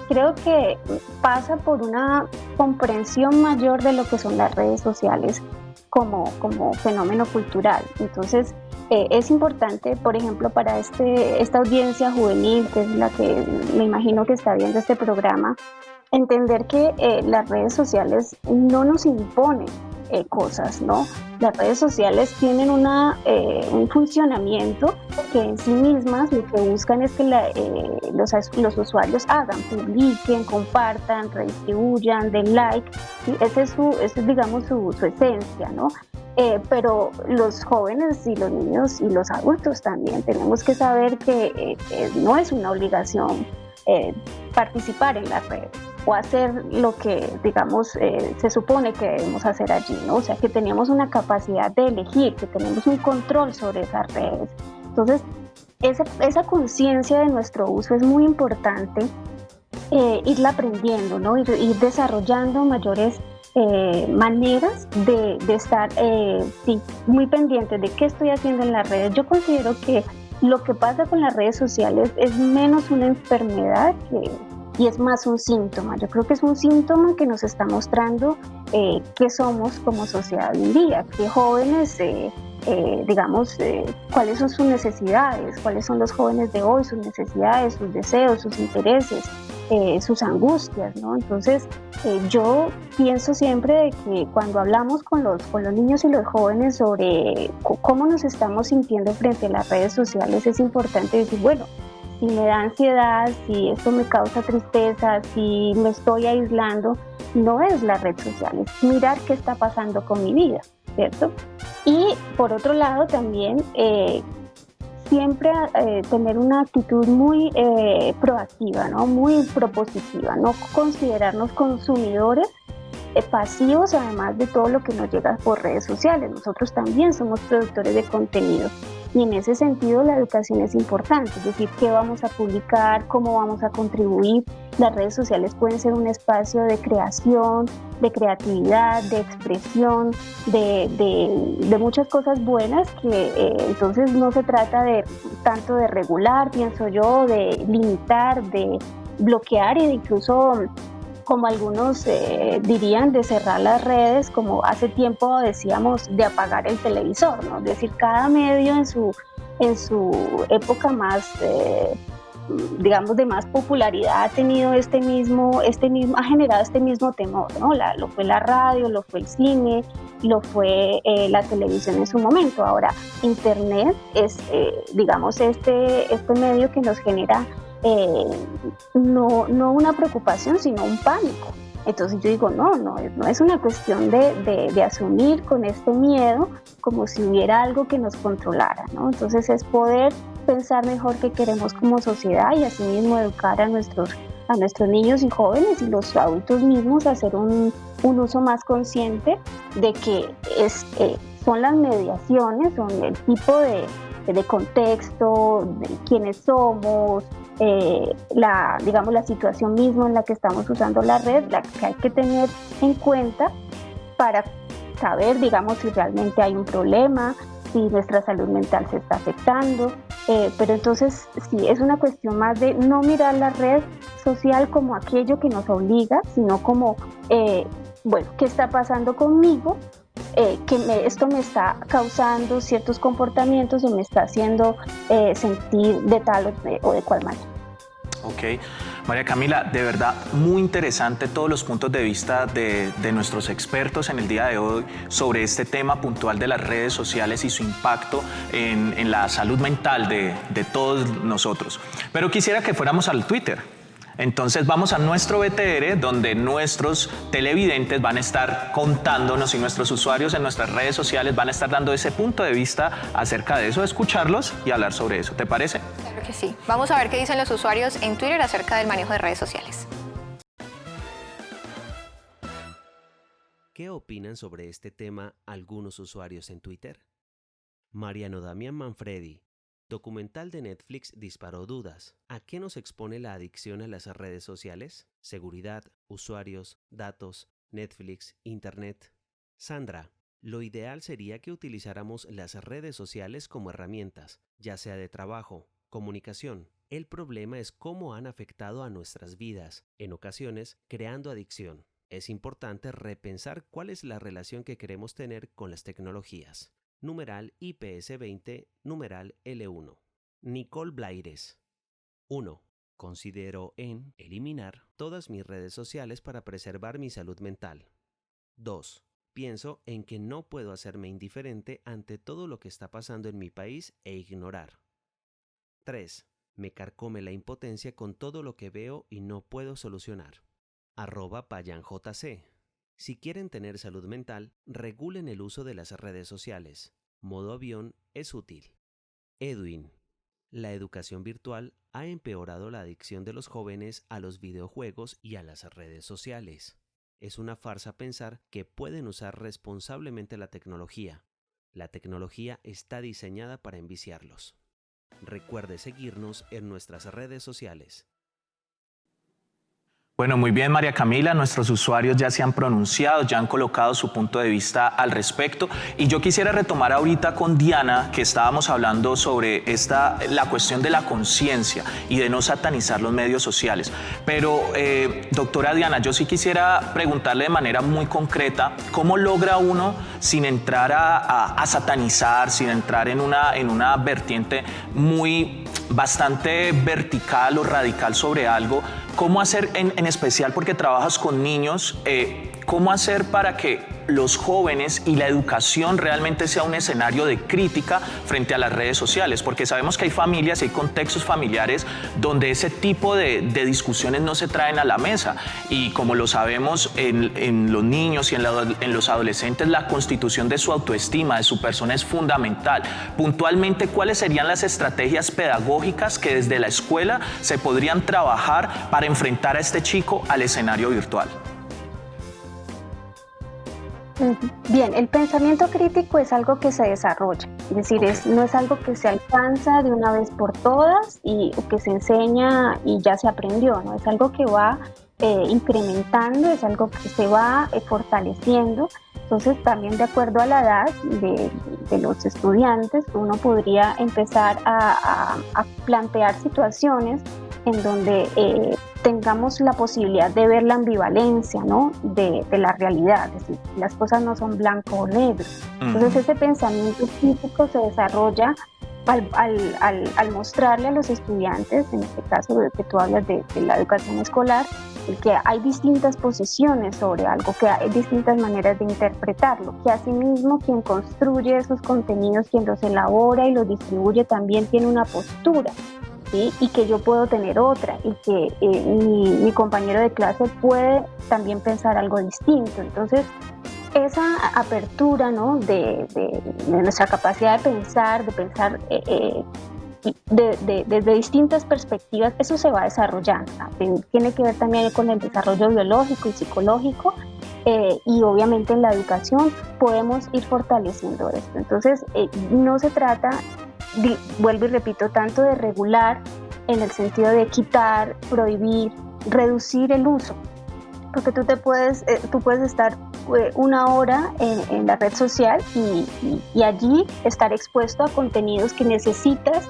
Creo que pasa por una comprensión mayor de lo que son las redes sociales como fenómeno cultural. Entonces, es importante, por ejemplo, para esta audiencia juvenil, que es la que me imagino que está viendo este programa, entender que las redes sociales no nos imponen cosas, ¿no? Las redes sociales tienen un funcionamiento que en sí mismas lo que buscan es que los usuarios hagan, publiquen, compartan, redistribuyan, den like, ¿sí? Esa es digamos su esencia, ¿no? Pero los jóvenes y los niños y los adultos también tenemos que saber que no es una obligación participar en las redes o hacer lo que, digamos, se supone que debemos hacer allí, ¿no? O sea, que tenemos una capacidad de elegir, que tenemos un control sobre esas redes. Entonces, esa conciencia de nuestro uso es muy importante, irla aprendiendo, ¿no? Ir desarrollando mayores maneras de estar sí, muy pendientes de qué estoy haciendo en las redes. Yo considero que lo que pasa con las redes sociales es menos una enfermedad y es más un síntoma. Yo creo que es un síntoma que nos está mostrando qué somos como sociedad hoy en día, qué jóvenes, digamos, cuáles son sus necesidades, cuáles son los jóvenes de hoy, sus necesidades, sus deseos, sus intereses, sus angustias, ¿no? Entonces, yo pienso siempre de que cuando hablamos con los niños y los jóvenes sobre cómo nos estamos sintiendo frente a las redes sociales, es importante decir, bueno, si me da ansiedad, si esto me causa tristeza, si me estoy aislando, no es la red social, es mirar qué está pasando con mi vida, ¿cierto? Y por otro lado también siempre tener una actitud muy proactiva, ¿no? Muy propositiva, no considerarnos consumidores pasivos, además de todo lo que nos llega por redes sociales. Nosotros también somos productores de contenido y en ese sentido la educación es importante, es decir, qué vamos a publicar, cómo vamos a contribuir. Las redes sociales pueden ser un espacio de creación, de creatividad, de expresión, de muchas cosas buenas que entonces no se trata tanto de regular, pienso yo, de limitar, de bloquear e incluso, como algunos dirían, de cerrar las redes, como hace tiempo decíamos, de apagar el televisor, ¿no? Es decir, cada medio en su época más, digamos, de más popularidad ha tenido ha generado este mismo temor, ¿no? Lo fue la radio, lo fue el cine, lo fue la televisión en su momento. Ahora, Internet es, digamos, este medio que nos genera no una preocupación, sino un pánico. Entonces yo digo, no es una cuestión de asumir con este miedo como si hubiera algo que nos controlara, ¿no? Entonces es poder pensar mejor qué queremos como sociedad y asimismo educar a nuestros niños y jóvenes y los adultos mismos a hacer un uso más consciente de que son las mediaciones, son el tipo de contexto, de quiénes somos, la situación misma en la que estamos usando la red, la que hay que tener en cuenta para saber, digamos, si realmente hay un problema, si nuestra salud mental se está afectando, pero entonces sí, es una cuestión más de no mirar la red social como aquello que nos obliga, sino como, ¿qué está pasando conmigo? Esto me está causando ciertos comportamientos o me está haciendo sentir de tal o de cual manera. Ok, María Camila, de verdad muy interesante todos los puntos de vista de nuestros expertos en el día de hoy sobre este tema puntual de las redes sociales y su impacto en la salud mental de todos nosotros. Pero quisiera que fuéramos al Twitter. Entonces vamos a nuestro BTR, donde nuestros televidentes van a estar contándonos y nuestros usuarios en nuestras redes sociales van a estar dando ese punto de vista acerca de eso, escucharlos y hablar sobre eso. ¿Te parece? Claro que sí. Vamos a ver qué dicen los usuarios en Twitter acerca del manejo de redes sociales. ¿Qué opinan sobre este tema algunos usuarios en Twitter? Mariano Damián Manfredi. Documental de Netflix disparó dudas. ¿A qué nos expone la adicción a las redes sociales? Seguridad, usuarios, datos, Netflix, Internet. Sandra, lo ideal sería que utilizáramos las redes sociales como herramientas, ya sea de trabajo, comunicación. El problema es cómo han afectado a nuestras vidas, en ocasiones creando adicción. Es importante repensar cuál es la relación que queremos tener con las tecnologías. Numeral IPS20, numeral L1. Nicole Blaires. 1. Considero eliminar todas mis redes sociales para preservar mi salud mental. 2. Pienso en que no puedo hacerme indiferente ante todo lo que está pasando en mi país e ignorar. 3. Me carcome la impotencia con todo lo que veo y no puedo solucionar. @PayanJC. Si quieren tener salud mental, regulen el uso de las redes sociales. Modo avión es útil. Edwin. La educación virtual ha empeorado la adicción de los jóvenes a los videojuegos y a las redes sociales. Es una farsa pensar que pueden usar responsablemente la tecnología. La tecnología está diseñada para enviciarlos. Recuerde seguirnos en nuestras redes sociales. Bueno, muy bien, María Camila, nuestros usuarios ya se han pronunciado, ya han colocado su punto de vista al respecto y yo quisiera retomar ahorita con Diana que estábamos hablando sobre la cuestión de la conciencia y de no satanizar los medios sociales. Pero, doctora Diana, yo sí quisiera preguntarle de manera muy concreta, ¿cómo logra uno, sin entrar a satanizar, sin entrar en una vertiente bastante vertical o radical sobre algo, cómo hacer en especial porque trabajas con niños, cómo hacer para que los jóvenes y la educación realmente sea un escenario de crítica frente a las redes sociales? Porque sabemos que hay familias y hay contextos familiares donde ese tipo de discusiones no se traen a la mesa y como lo sabemos en los niños y en los adolescentes la constitución de su autoestima, de su persona es fundamental. Puntualmente, ¿cuáles serían las estrategias pedagógicas que desde la escuela se podrían trabajar para enfrentar a este chico al escenario virtual? Bien, el pensamiento crítico es algo que se desarrolla, es decir, no es algo que se alcanza de una vez por todas y que se enseña y ya se aprendió, ¿no? Es algo que va incrementando, es algo que se va fortaleciendo. Entonces, también de acuerdo a la edad de los estudiantes, uno podría empezar a plantear situaciones en donde tengamos la posibilidad de ver la ambivalencia, ¿no? de la realidad, es decir, las cosas no son blanco o negro. Entonces ese pensamiento crítico se desarrolla al mostrarle a los estudiantes, en este caso de que tú hablas de la educación escolar, el que hay distintas posiciones sobre algo, que hay distintas maneras de interpretarlo, que asimismo quien construye esos contenidos, quien los elabora y los distribuye también tiene una postura, ¿sí? Y que yo puedo tener otra, y que mi compañero de clase puede también pensar algo distinto. Entonces, esa apertura, ¿no?, de nuestra capacidad de pensar desde distintas perspectivas, eso se va desarrollando. Tiene que ver también con el desarrollo biológico y psicológico, y obviamente en la educación podemos ir fortaleciendo esto. Entonces, no se trata, vuelvo y repito, tanto de regular en el sentido de quitar, prohibir, reducir el uso, porque tú puedes estar una hora en la red social y allí estar expuesto a contenidos que necesitas,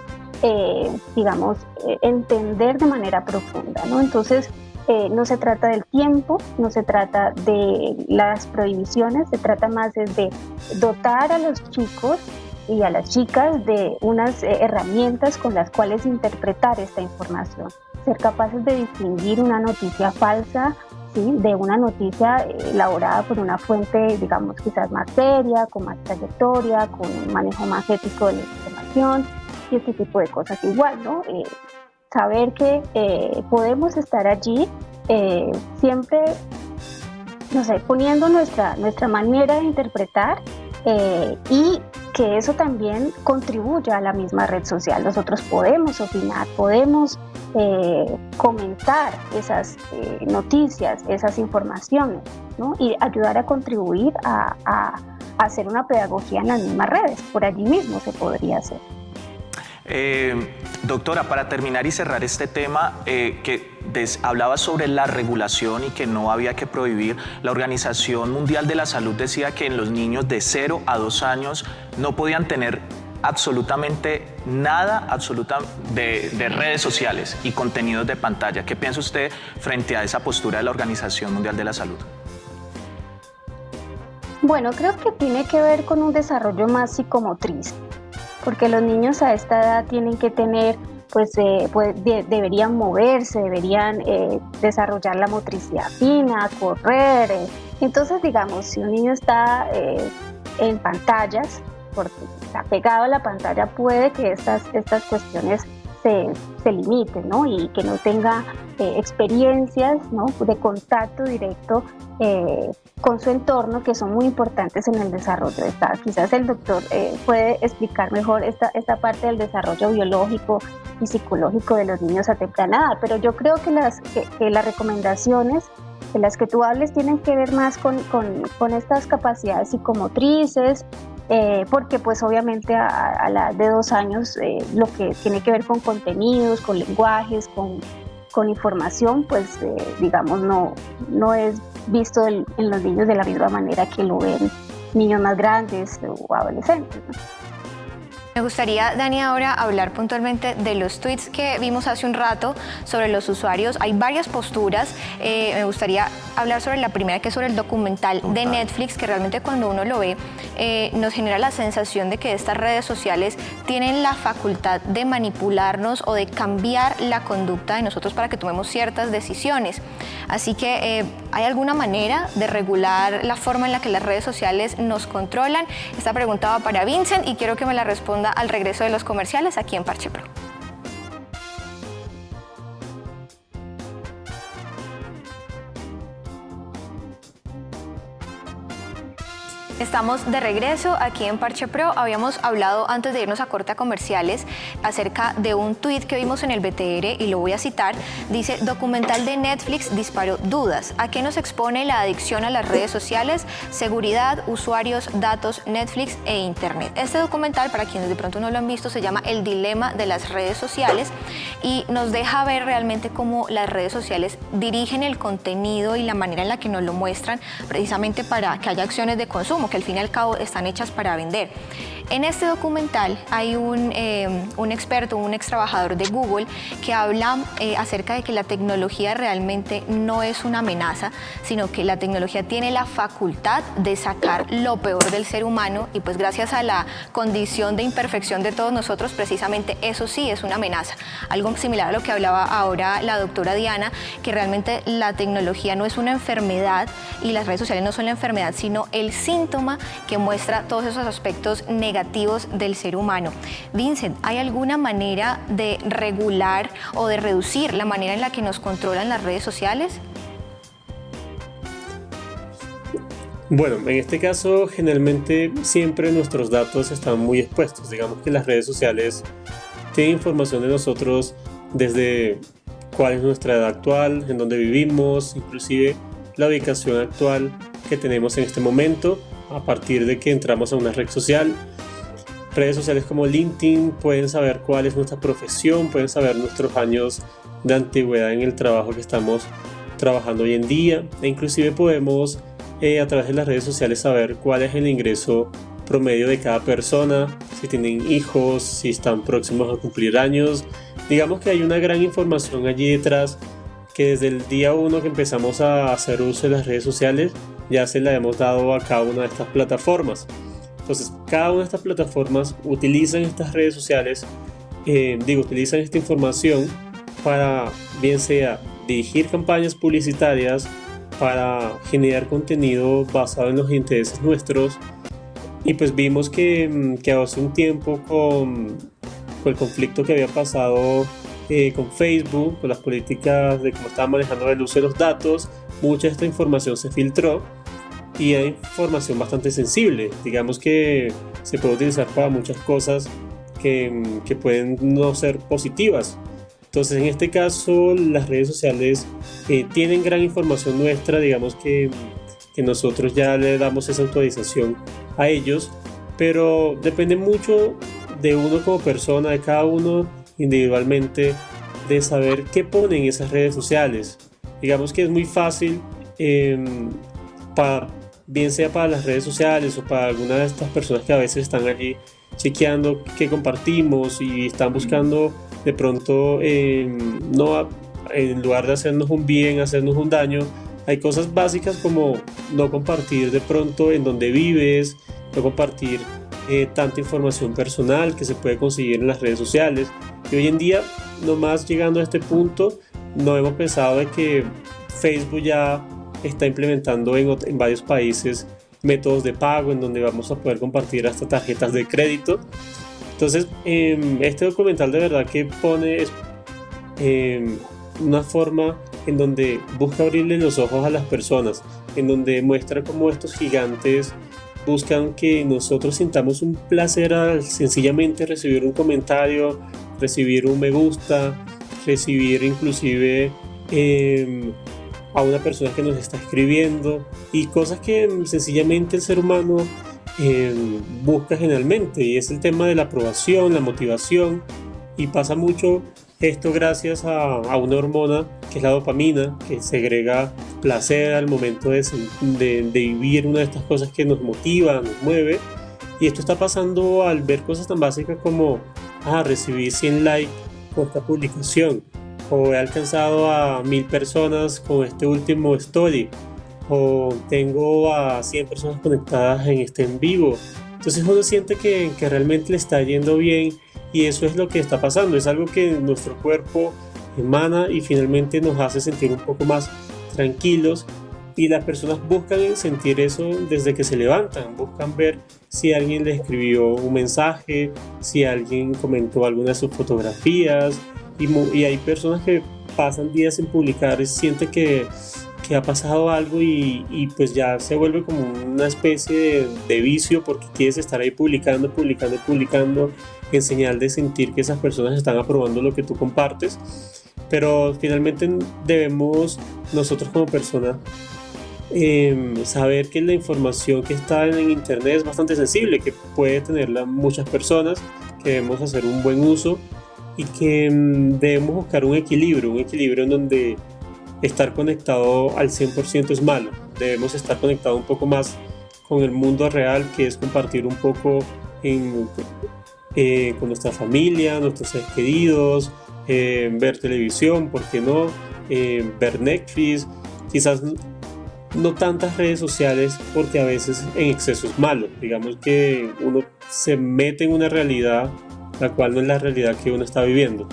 entender de manera profunda, ¿no? Entonces, no se trata del tiempo, no se trata de las prohibiciones, se trata más de dotar a los chicos y a las chicas de unas herramientas con las cuales interpretar esta información, ser capaces de distinguir una noticia falsa, ¿sí?, de una noticia elaborada por una fuente, digamos, quizás más seria, con más trayectoria, con un manejo más ético de la información y este tipo de cosas. Igual, ¿no? Saber que podemos estar allí siempre, no sé, poniendo nuestra manera de interpretar, y que eso también contribuya a la misma red social. Nosotros podemos opinar, podemos comentar esas noticias, esas informaciones, ¿no?, y ayudar a contribuir a hacer una pedagogía en las mismas redes. Por allí mismo se podría hacer. Doctora, para terminar y cerrar este tema, hablaba sobre la regulación y que no había que prohibir. La Organización Mundial de la Salud decía que en los niños de 0 a 2 años no podían tener absolutamente nada de redes sociales y contenidos de pantalla. ¿Qué piensa usted frente a esa postura de la Organización Mundial de la Salud? Bueno, creo que tiene que ver con un desarrollo más psicomotriz, porque los niños a esta edad tienen que tener, deberían moverse, deberían desarrollar la motricidad fina, correr. Entonces, digamos, si un niño está en pantallas, porque está pegado a la pantalla, puede que estas cuestiones se limiten, ¿no?, y que no tenga experiencias, ¿no?, de contacto directo con su entorno, que son muy importantes en el desarrollo de esta. Quizás el doctor puede explicar mejor esta parte del desarrollo biológico y psicológico de los niños a temprana edad, pero yo creo que las recomendaciones de las que tú hables tienen que ver más con estas capacidades psicomotrices, porque pues obviamente a la edad de 2 años lo que tiene que ver con contenidos, con lenguajes, con información, pues digamos no es visto en los niños de la misma manera que lo ven niños más grandes o adolescentes, ¿no? Me gustaría, Dani, ahora hablar puntualmente de los tweets que vimos hace un rato sobre los usuarios. Hay varias posturas. Me gustaría hablar sobre la primera, que es sobre el documental de Netflix, que realmente cuando uno lo ve nos genera la sensación de que estas redes sociales tienen la facultad de manipularnos o de cambiar la conducta de nosotros para que tomemos ciertas decisiones. Así que, ¿hay alguna manera de regular la forma en la que las redes sociales nos controlan? Esta pregunta va para Vincent y quiero que me la responda al regreso de los comerciales aquí en Parche Pro. Estamos de regreso aquí en Parche Pro. Habíamos hablado antes de irnos a corte a comerciales acerca de un tuit que vimos en el BTR y lo voy a citar. Dice: documental de Netflix disparó dudas. ¿A qué nos expone la adicción a las redes sociales? Seguridad, usuarios, datos, Netflix e Internet. Este documental, para quienes de pronto no lo han visto, se llama El dilema de las redes sociales y nos deja ver realmente cómo las redes sociales dirigen el contenido y la manera en la que nos lo muestran, precisamente para que haya acciones de consumo. como que al fin y al cabo están hechas para vender. En este documental hay un experto, un ex trabajador de Google, que habla acerca de que la tecnología realmente no es una amenaza, sino que la tecnología tiene la facultad de sacar lo peor del ser humano, y pues gracias a la condición de imperfección de todos nosotros, precisamente eso sí es una amenaza. Algo similar a lo que hablaba ahora la doctora Diana, que realmente la tecnología no es una enfermedad y las redes sociales no son la enfermedad, sino el síntoma que muestra todos esos aspectos negativos del ser humano. Vincent, ¿hay alguna manera de regular o de reducir la manera en la que nos controlan las redes sociales? Bueno, en este caso generalmente siempre nuestros datos están muy expuestos. Digamos que las redes sociales tienen información de nosotros desde cuál es nuestra edad actual, en dónde vivimos, inclusive la ubicación actual que tenemos en este momento a partir de que entramos a una red social. Redes sociales como LinkedIn pueden saber cuál es nuestra profesión, pueden saber nuestros años de antigüedad en el trabajo que estamos trabajando hoy en día, e inclusive podemos a través de las redes sociales saber cuál es el ingreso promedio de cada persona, si tienen hijos, si están próximos a cumplir años. Digamos que hay una gran información allí detrás que desde el día 1 que empezamos a hacer uso de las redes sociales ya se la hemos dado a cada una de estas plataformas. Entonces, cada una de estas plataformas utilizan estas redes sociales, utilizan esta información para, bien sea dirigir campañas publicitarias, para generar contenido basado en los intereses nuestros. Y pues vimos que hace un tiempo con el conflicto que había pasado con Facebook, con las políticas de cómo estaban manejando el uso de los datos, mucha de esta información se filtró. Y hay información bastante sensible, digamos que se puede utilizar para muchas cosas que pueden no ser positivas. Entonces, en este caso, las redes sociales tienen gran información nuestra, digamos que nosotros ya le damos esa autorización a ellos, pero depende mucho de uno como persona, de cada uno individualmente, de saber qué pone en esas redes sociales. Digamos que es muy fácil bien sea para las redes sociales o para alguna de estas personas que a veces están allí chequeando qué compartimos y están buscando de pronto no, en lugar de hacernos un bien, hacernos un daño. Hay cosas básicas como no compartir de pronto en donde vives, no compartir tanta información personal que se puede conseguir en las redes sociales. Y hoy en día, nomás llegando a este punto, no hemos pensado de que Facebook ya está implementando en varios países métodos de pago en donde vamos a poder compartir hasta tarjetas de crédito. Entonces, este documental de verdad que pone una forma en donde busca abrirle los ojos a las personas, en donde muestra cómo estos gigantes buscan que nosotros sintamos un placer al sencillamente recibir un comentario, recibir un me gusta, recibir inclusive a una persona que nos está escribiendo, y cosas que sencillamente el ser humano busca generalmente, y es el tema de la aprobación, la motivación, y pasa mucho esto gracias a una hormona que es la dopamina, que segrega placer al momento de vivir una de estas cosas que nos motiva, nos mueve. Y esto está pasando al ver cosas tan básicas como recibir 100 likes por esta publicación, o he alcanzado a 1000 personas con este último story, o tengo a 100 personas conectadas en este en vivo. Entonces uno siente que realmente le está yendo bien, y eso es lo que está pasando. Es algo que nuestro cuerpo emana y finalmente nos hace sentir un poco más tranquilos, y las personas buscan sentir eso desde que se levantan, buscan ver si alguien le escribió un mensaje, si alguien comentó alguna de sus fotografías, y hay personas que pasan días sin publicar y sienten que ha pasado algo, y pues ya se vuelve como una especie de vicio, porque quieres estar ahí publicando en señal de sentir que esas personas están aprobando lo que tú compartes. Pero finalmente debemos nosotros como personas saber que la información que está en internet es bastante sensible, que puede tenerla muchas personas, que debemos hacer un buen uso, y que debemos buscar un equilibrio en donde estar conectado al 100% es malo. Debemos estar conectados un poco más con el mundo real, que es compartir un poco con nuestra familia, nuestros seres queridos, ver televisión, ¿por qué no? Ver Netflix, quizás no tantas redes sociales, porque a veces en exceso es malo. Digamos que uno se mete en una realidad la cual no es la realidad que uno está viviendo.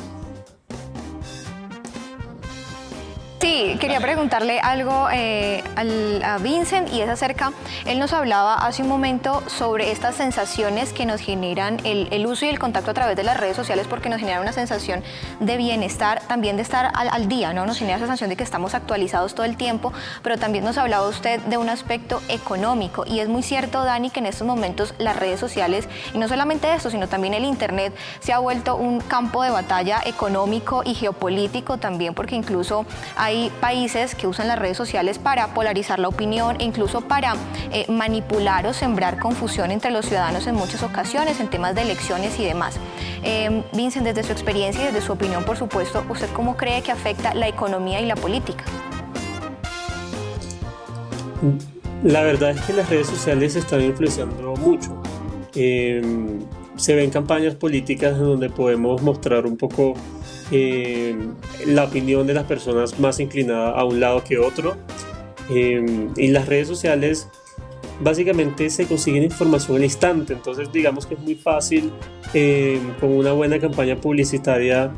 Sí, quería preguntarle algo a Vincent, y es acerca, él nos hablaba hace un momento sobre estas sensaciones que nos generan el uso y el contacto a través de las redes sociales, porque nos genera una sensación de bienestar, también de estar al día, ¿no? Nos genera esa sensación de que estamos actualizados todo el tiempo, pero también nos hablaba usted de un aspecto económico, y es muy cierto, Dani, que en estos momentos las redes sociales, y no solamente esto, sino también el internet, se ha vuelto un campo de batalla económico y geopolítico también, porque incluso hay países que usan las redes sociales para polarizar la opinión e incluso para manipular o sembrar confusión entre los ciudadanos en muchas ocasiones, en temas de elecciones y demás. Vincent, desde su experiencia y desde su opinión, por supuesto, ¿usted cómo cree que afecta la economía y la política? La verdad es que las redes sociales están influenciando mucho. Se ven campañas políticas en donde podemos mostrar un poco la opinión de las personas más inclinada a un lado que otro, y las redes sociales básicamente se consiguen información al instante. Entonces digamos que es muy fácil, con una buena campaña publicitaria,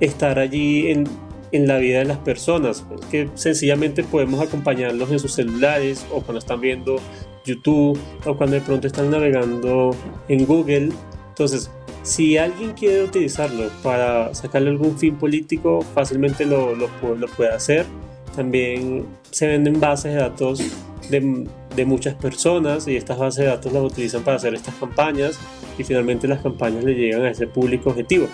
estar allí en la vida de las personas, que sencillamente podemos acompañarlos en sus celulares, o cuando están viendo YouTube, o cuando de pronto están navegando en Google. Entonces, si alguien quiere utilizarlo para sacarle algún fin político, fácilmente lo puede hacer. También se venden bases de datos de muchas personas, y estas bases de datos las utilizan para hacer estas campañas, y finalmente las campañas le llegan a ese público objetivo.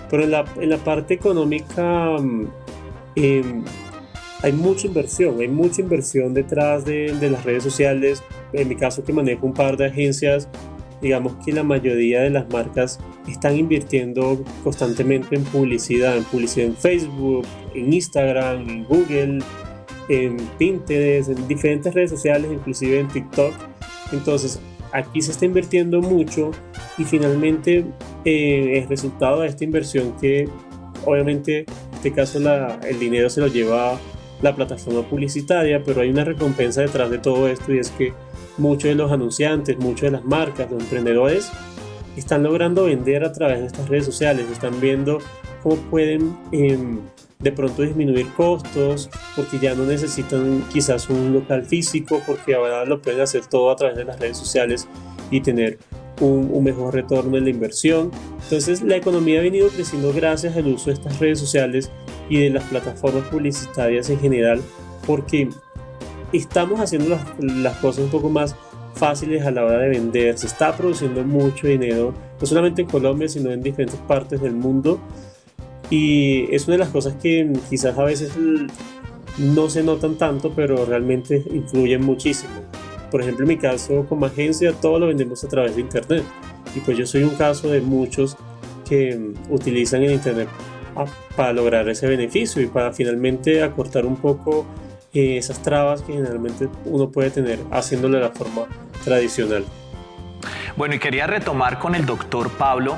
Pero en la parte económica hay mucha inversión detrás de las redes sociales. En mi caso, que manejo un par de agencias, digamos que la mayoría de las marcas están invirtiendo constantemente en publicidad en Facebook, en Instagram, en Google, en Pinterest, en diferentes redes sociales, inclusive en TikTok. Entonces aquí se está invirtiendo mucho, y finalmente el resultado de esta inversión, que obviamente en este caso el dinero se lo lleva la plataforma publicitaria, pero hay una recompensa detrás de todo esto, y es que muchos de los anunciantes, muchas de las marcas, los emprendedores están logrando vender a través de estas redes sociales. Están viendo cómo pueden de pronto disminuir costos, porque ya no necesitan quizás un local físico, porque ahora lo pueden hacer todo a través de las redes sociales y tener un mejor retorno en la inversión. Entonces la economía ha venido creciendo gracias al uso de estas redes sociales y de las plataformas publicitarias en general, porque estamos haciendo las cosas un poco más fáciles a la hora de vender. Se está produciendo mucho dinero, no solamente en Colombia, sino en diferentes partes del mundo, y es una de las cosas que quizás a veces no se notan tanto, pero realmente influyen muchísimo. Por ejemplo, en mi caso, como agencia, todo lo vendemos a través de internet, y pues yo soy un caso de muchos que utilizan el internet para lograr ese beneficio y para finalmente acortar un poco esas trabas que generalmente uno puede tener haciéndolo de la forma tradicional. Bueno, y quería retomar con el doctor Pablo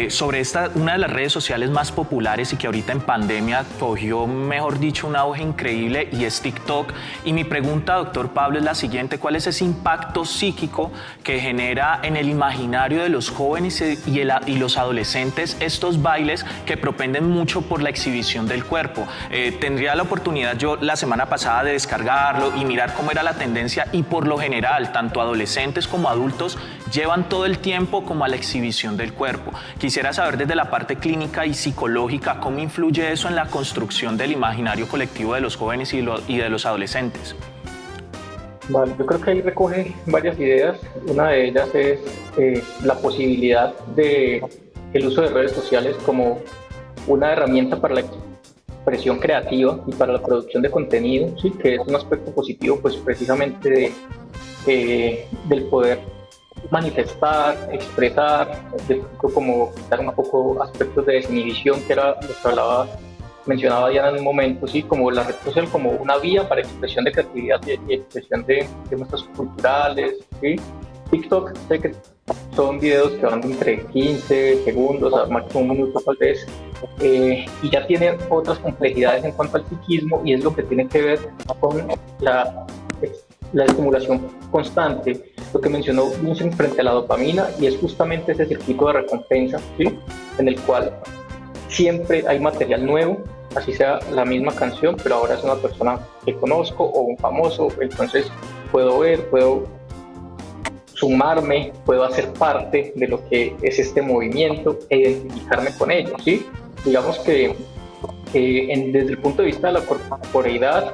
sobre una de las redes sociales más populares y que ahorita en pandemia cogió, mejor dicho, un auge increíble, y es TikTok. Y mi pregunta, doctor Pablo, es la siguiente: ¿cuál es ese impacto psíquico que genera en el imaginario de los jóvenes y los adolescentes estos bailes que propenden mucho por la exhibición del cuerpo? Tendría la oportunidad yo la semana pasada de descargarlo y mirar cómo era la tendencia, y por lo general, tanto adolescentes como adultos llevan todo el tiempo como a la exhibición del cuerpo. Quisiera saber desde la parte clínica y psicológica cómo influye eso en la construcción del imaginario colectivo de los jóvenes y de los adolescentes. Vale, yo creo que ahí recoge varias ideas. Una de ellas es la posibilidad del uso de redes sociales como una herramienta para la expresión creativa y para la producción de contenido, ¿sí? Que es un aspecto positivo, pues precisamente del poder manifestar, expresar, como dar un poco aspectos de desinhibición, que era lo que hablaba mencionaba Diana en un momento, ¿sí? Como la red social como una vía para expresión de creatividad y expresión de nuestras culturales, ¿sí? TikTok, sé que son videos que van de entre 15 segundos a máximo un minuto tal vez, y ya tienen otras complejidades en cuanto al psiquismo, y es lo que tiene que ver con la estimulación constante, lo que mencionó Vincent frente a la dopamina, y es justamente ese circuito de recompensa, ¿sí? En el cual siempre hay material nuevo, así sea la misma canción, pero ahora es una persona que conozco o un famoso, entonces puedo ver, puedo sumarme, puedo hacer parte de lo que es este movimiento e identificarme con ello, ¿sí? Digamos que desde el punto de vista de la corporeidad,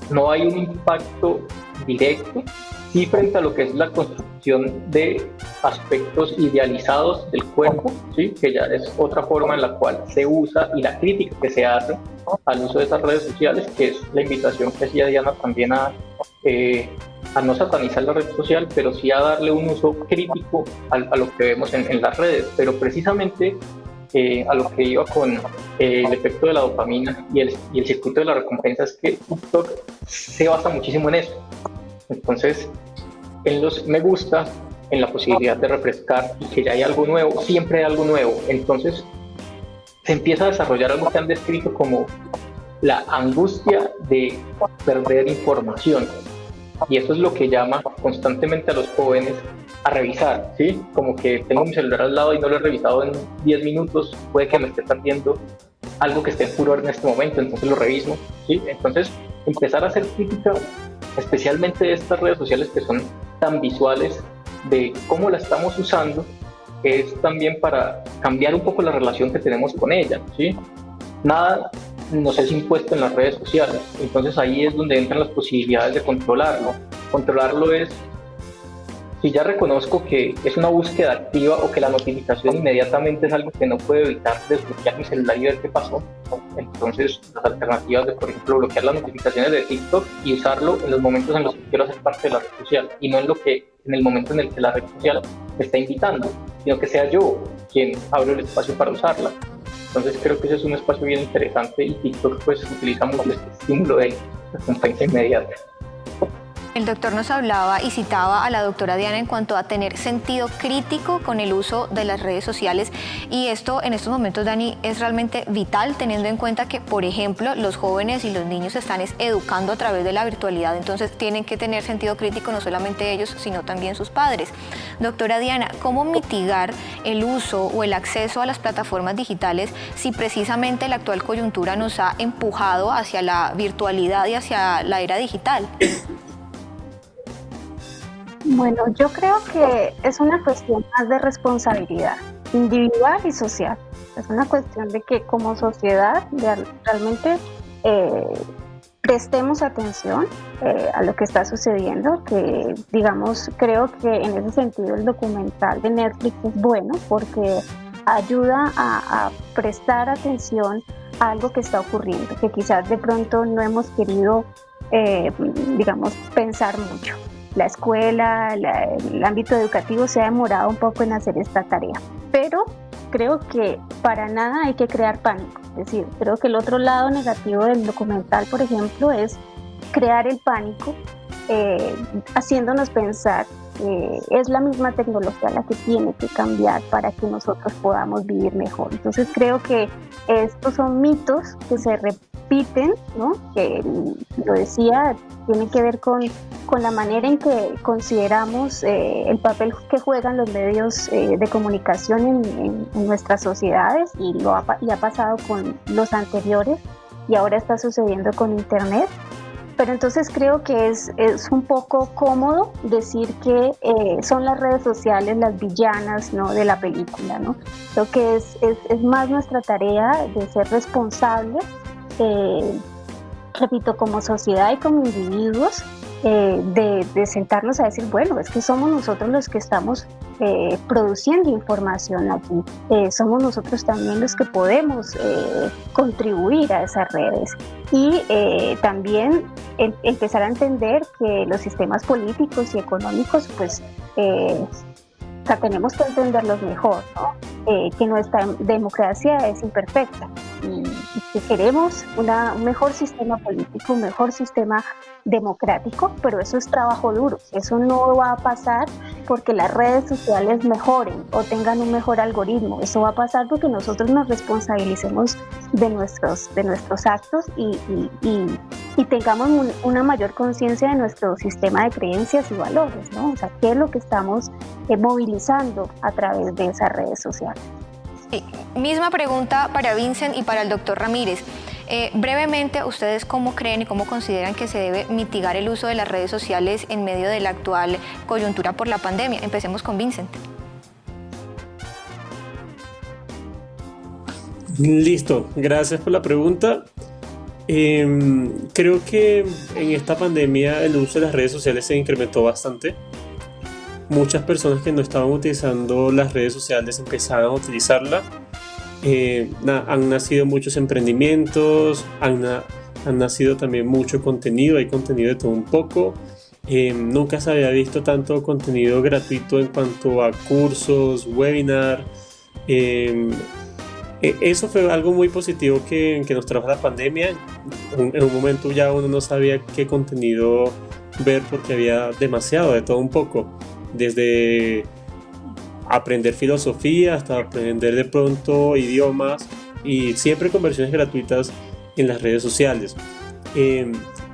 no hay un impacto directo, sí, frente a lo que es la construcción de aspectos idealizados del cuerpo, ¿sí? Que ya es otra forma en la cual se usa, y la crítica que se hace al uso de estas redes sociales, que es la invitación que hacía Diana también a no satanizar la red social, pero sí a darle un uso crítico a lo que vemos en las redes. Pero precisamente a lo que iba con el efecto de la dopamina y el circuito de la recompensa, es que TikTok se basa muchísimo en eso. Entonces, en los me gusta, en la posibilidad de refrescar y que ya hay algo nuevo, siempre hay algo nuevo. Entonces, se empieza a desarrollar algo que han descrito como la angustia de perder información. Y eso es lo que llama constantemente a los jóvenes a revisar, ¿sí? Como que tengo mi celular al lado y no lo he revisado en 10 minutos, puede que me esté perdiendo algo que esté en furor en este momento, entonces lo reviso, ¿sí? Entonces, empezar a hacer crítica, especialmente de estas redes sociales que son tan visuales, de cómo la estamos usando, es también para cambiar un poco la relación que tenemos con ella, ¿sí? Nada nos es impuesto en las redes sociales, entonces ahí es donde entran las posibilidades de controlarlo. Controlarlo es, si ya reconozco que es una búsqueda activa o que la notificación inmediatamente es algo que no puedo evitar, desbloquear mi celular y ver qué pasó, entonces las alternativas de, por ejemplo, bloquear las notificaciones de TikTok y usarlo en los momentos en los que quiero hacer parte de la red social, y no en el momento en el que la red social me está invitando, sino que sea yo quien abre el espacio para usarla. Entonces creo que ese es un espacio bien interesante, y TikTok pues utiliza mucho este estímulo de recompensa inmediata. El doctor nos hablaba y citaba a la doctora Diana en cuanto a tener sentido crítico con el uso de las redes sociales, y esto en estos momentos, Dani, es realmente vital, teniendo en cuenta que, por ejemplo, los jóvenes y los niños se están educando a través de la virtualidad, entonces tienen que tener sentido crítico no solamente ellos, sino también sus padres. Doctora Diana, ¿cómo mitigar el uso o el acceso a las plataformas digitales si precisamente la actual coyuntura nos ha empujado hacia la virtualidad y hacia la era digital? Bueno, yo creo que es una cuestión más de responsabilidad individual y social. Es una cuestión de que como sociedad realmente prestemos atención a lo que está sucediendo, que digamos, creo que en ese sentido el documental de Netflix es bueno porque ayuda a prestar atención a algo que está ocurriendo, que quizás de pronto no hemos querido, digamos, pensar mucho. La escuela, el ámbito educativo se ha demorado un poco en hacer esta tarea, pero creo que para nada hay que crear pánico. Es decir, creo que el otro lado negativo del documental, por ejemplo, es crear el pánico, haciéndonos pensar que es la misma tecnología la que tiene que cambiar para que nosotros podamos vivir mejor. Entonces creo que estos son mitos que se repiten, ¿no? Que lo decía, tiene que ver con la manera en que consideramos el papel que juegan los medios de comunicación en nuestras sociedades, y ha pasado con los anteriores y ahora está sucediendo con Internet. Pero entonces creo que es un poco cómodo decir que son las redes sociales las villanas, ¿no?, de la película, ¿no? Creo que es más nuestra tarea de ser responsables, repito, como sociedad y como individuos, de sentarnos a decir, bueno, es que somos nosotros los que estamos produciendo información aquí, somos nosotros también los que podemos contribuir a esas redes, y también empezar a entender que los sistemas políticos y económicos, pues, tenemos que entenderlos mejor, ¿no? Que nuestra democracia es imperfecta, y que queremos un mejor sistema político, un mejor sistema democrático, pero eso es trabajo duro. Eso no va a pasar porque las redes sociales mejoren o tengan un mejor algoritmo. Eso va a pasar porque nosotros nos responsabilicemos de nuestros actos y tengamos una mayor conciencia de nuestro sistema de creencias y valores, ¿no? O sea, qué es lo que estamos movilizando a través de esas redes sociales. Sí, misma pregunta para Vincent y para el doctor Ramírez. Brevemente, ¿ustedes cómo creen y cómo consideran que se debe mitigar el uso de las redes sociales en medio de la actual coyuntura por la pandemia? Empecemos con Vincent. Listo, gracias por la pregunta. Creo que en esta pandemia el uso de las redes sociales se incrementó bastante. Muchas personas que no estaban utilizando las redes sociales empezaron a utilizarla. Han nacido muchos emprendimientos, han nacido también mucho contenido, hay contenido de todo un poco. Nunca se había visto tanto contenido gratuito en cuanto a cursos, webinar. Eso fue algo muy positivo que nos trajo la pandemia. En un momento ya uno no sabía qué contenido ver porque había demasiado de todo un poco. Desde aprender filosofía hasta aprender de pronto idiomas y siempre con versiones gratuitas en las redes sociales.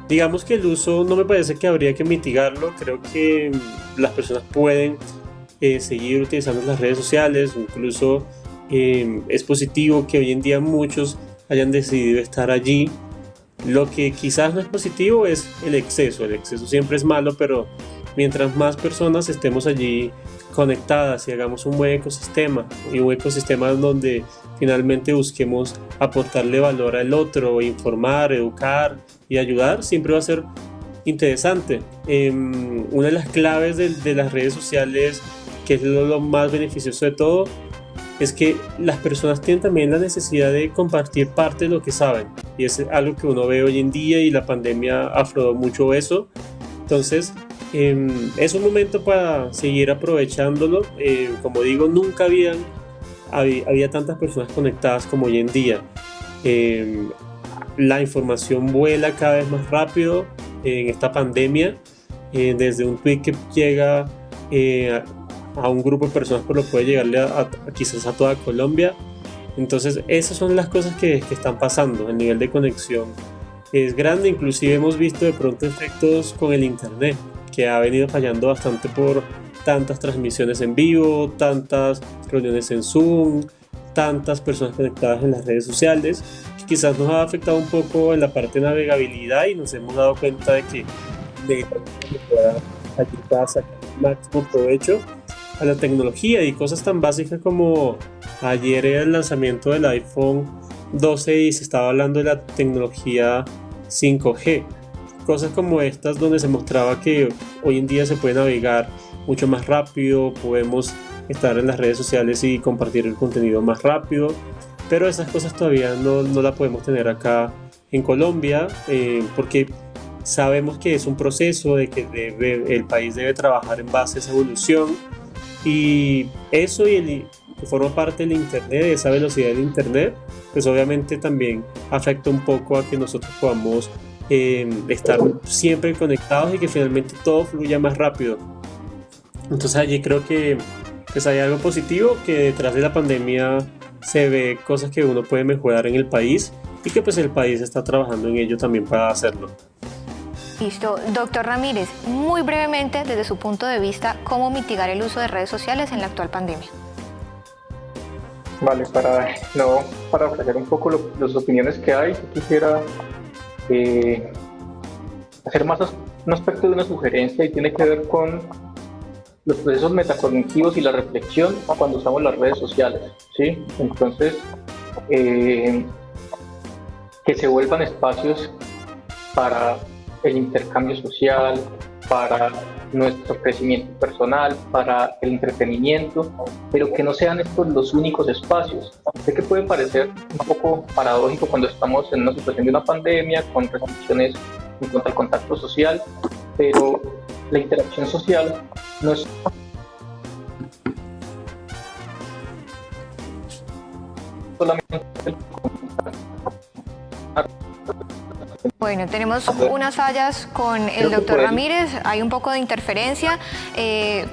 Digamos que el uso no me parece que habría que mitigarlo. Creo que las personas pueden seguir utilizando las redes sociales. Incluso es positivo que hoy en día muchos hayan decidido estar allí. Lo que quizás no es positivo es el exceso. El exceso siempre es malo, pero mientras más personas estemos allí conectadas y hagamos un buen ecosistema, y un ecosistema donde finalmente busquemos aportarle valor al otro, informar, educar y ayudar, siempre va a ser interesante. Una de las claves de las redes sociales, que es lo más beneficioso de todo, es que las personas tienen también la necesidad de compartir parte de lo que saben, y es algo que uno ve hoy en día, y la pandemia afloró mucho eso. Entonces es un momento para seguir aprovechándolo. Como digo, nunca había tantas personas conectadas como hoy en día. La información vuela cada vez más rápido en esta pandemia. Desde un tweet que llega a un grupo de personas, pues lo puede llegarle quizás a toda Colombia. Entonces esas son las cosas que están pasando. El nivel de conexión es grande. Inclusive hemos visto de pronto efectos con el internet, que ha venido fallando bastante por tantas transmisiones en vivo, tantas reuniones en Zoom, tantas personas conectadas en las redes sociales, que quizás nos ha afectado un poco en la parte de navegabilidad, y nos hemos dado cuenta de que pueda ayudar a sacar el máximo provecho a la tecnología, y cosas tan básicas como ayer era el lanzamiento del iPhone 12 y se estaba hablando de la tecnología 5G. Cosas como estas, donde se mostraba que hoy en día se puede navegar mucho más rápido, podemos estar en las redes sociales y compartir el contenido más rápido, pero esas cosas todavía no las podemos tener acá en Colombia, porque sabemos que es un proceso de que el país debe trabajar en base a esa evolución, y eso que forma parte del internet, de esa velocidad del internet, pues obviamente también afecta un poco a que nosotros podamos estar siempre conectados y que finalmente todo fluya más rápido. Entonces allí creo que pues hay algo positivo, que detrás de la pandemia se ve cosas que uno puede mejorar en el país, y que pues el país está trabajando en ello también para hacerlo. Listo. Doctor Ramírez, muy brevemente, desde su punto de vista, ¿cómo mitigar el uso de redes sociales en la actual pandemia? Vale, para ofrecer un poco las opiniones que hay, quisiera hacer más un aspecto de una sugerencia, y tiene que ver con los procesos metacognitivos y la reflexión cuando usamos las redes sociales, ¿sí? Entonces, que se vuelvan espacios para el intercambio social, para nuestro crecimiento personal, para el entretenimiento, pero que no sean estos los únicos espacios. Sé que puede parecer un poco paradójico cuando estamos en una situación de una pandemia con restricciones en cuanto al contacto social, pero la interacción social no es solamente el contacto Bueno, tenemos unas fallas con el Creo que doctor por ahí. Ramírez, hay un poco de interferencia,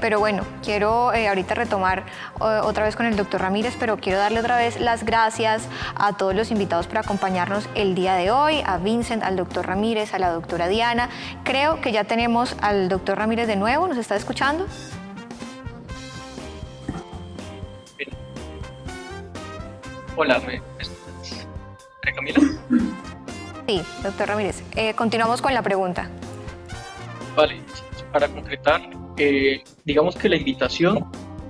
pero bueno, quiero ahorita retomar otra vez con el doctor Ramírez, pero quiero darle otra vez las gracias a todos los invitados por acompañarnos el día de hoy, a Vincent, al doctor Ramírez, a la doctora Diana. Creo que ya tenemos al doctor Ramírez de nuevo, ¿nos está escuchando? Hola, ¿me escuchas? María Camila. Sí, doctor Ramírez. Continuamos con la pregunta. Vale, para concretar, digamos que la invitación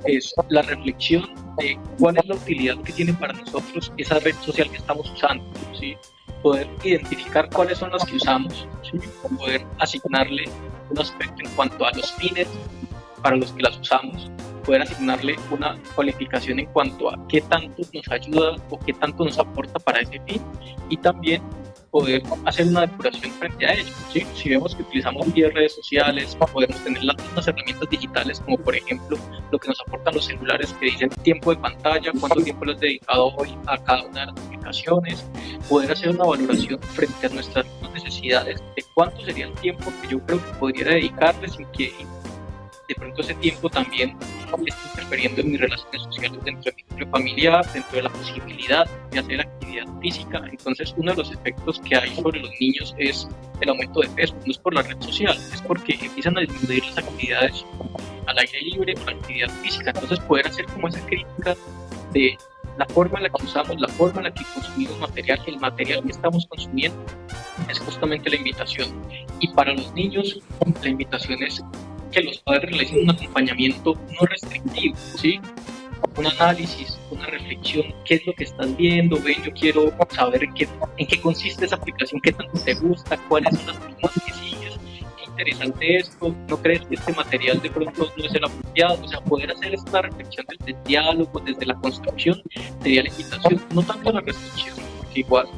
es la reflexión de cuál es la utilidad que tiene para nosotros esa red social que estamos usando, ¿sí? Poder identificar cuáles son las que usamos, ¿sí? Poder asignarle un aspecto en cuanto a los fines para los que las usamos, poder asignarle una cualificación en cuanto a qué tanto nos ayuda o qué tanto nos aporta para ese fin, y también poder hacer una depuración frente a ello, ¿sí? Si vemos que utilizamos bien redes sociales, podemos tener las mismas herramientas digitales, como por ejemplo lo que nos aportan los celulares que dicen tiempo de pantalla, cuánto tiempo le has dedicado hoy a cada una de las aplicaciones, poder hacer una valoración frente a nuestras necesidades de cuánto sería el tiempo que yo creo que podría dedicarle sin que de pronto ese tiempo también está interfiriendo en mis relaciones sociales dentro de mi núcleo familiar, dentro de la posibilidad de hacer actividad física. Entonces, uno de los efectos que hay sobre los niños es el aumento de peso. No es por la red social, es porque empiezan a disminuir las actividades al aire libre o la actividad física. Entonces, poder hacer como esa crítica de la forma en la que usamos, la forma en la que consumimos material, el material que estamos consumiendo, es justamente la invitación. Y para los niños, la invitación es que los padres realicen un acompañamiento no restrictivo, ¿sí? Un análisis, una reflexión, qué es lo que estás viendo, ven, yo quiero saber en qué consiste esa aplicación, qué tanto te gusta, cuáles son las personas que sigues, qué interesante esto, no crees que este material de pronto no es el apropiado, o sea, poder hacer esta reflexión desde el diálogo, desde la construcción, sería la invitación, no tanto la restricción, porque igual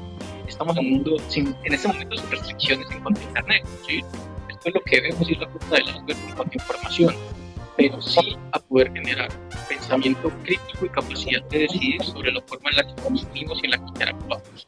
estamos en un mundo en este momento sin restricciones en cuanto a internet, ¿sí? Esto es lo que vemos y es la punta del iceberg en cuanto a información, pero sí a poder generar pensamiento crítico y capacidad de decidir sobre la forma en la que consumimos y en la que interactuamos.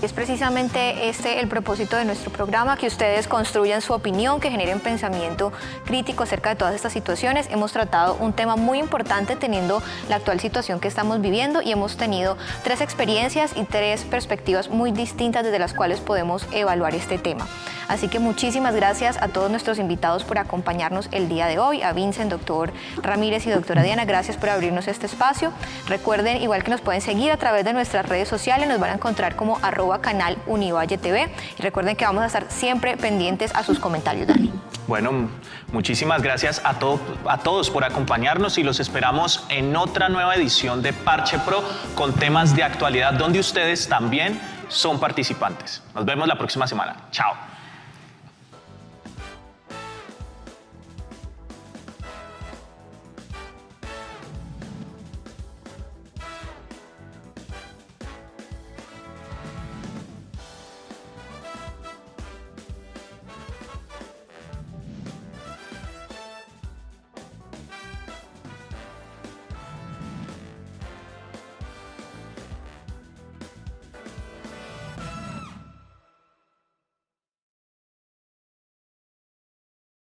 Es precisamente este el propósito de nuestro programa, que ustedes construyan su opinión, que generen pensamiento crítico acerca de todas estas situaciones. Hemos tratado un tema muy importante teniendo la actual situación que estamos viviendo y hemos tenido 3 experiencias y 3 perspectivas muy distintas desde las cuales podemos evaluar este tema. Así que muchísimas gracias a todos nuestros invitados por acompañarnos el día de hoy, a Vincent, doctor Ramírez y doctora Diana, gracias por abrirnos este espacio. Recuerden, igual que nos pueden seguir a través de nuestras redes sociales, nos van a encontrar como @canal Univalle TV, y recuerden que vamos a estar siempre pendientes a sus comentarios, Dani. Bueno, muchísimas gracias a todos por acompañarnos y los esperamos en otra nueva edición de Parche Pro con temas de actualidad donde ustedes también son participantes. Nos vemos la próxima semana. Chao.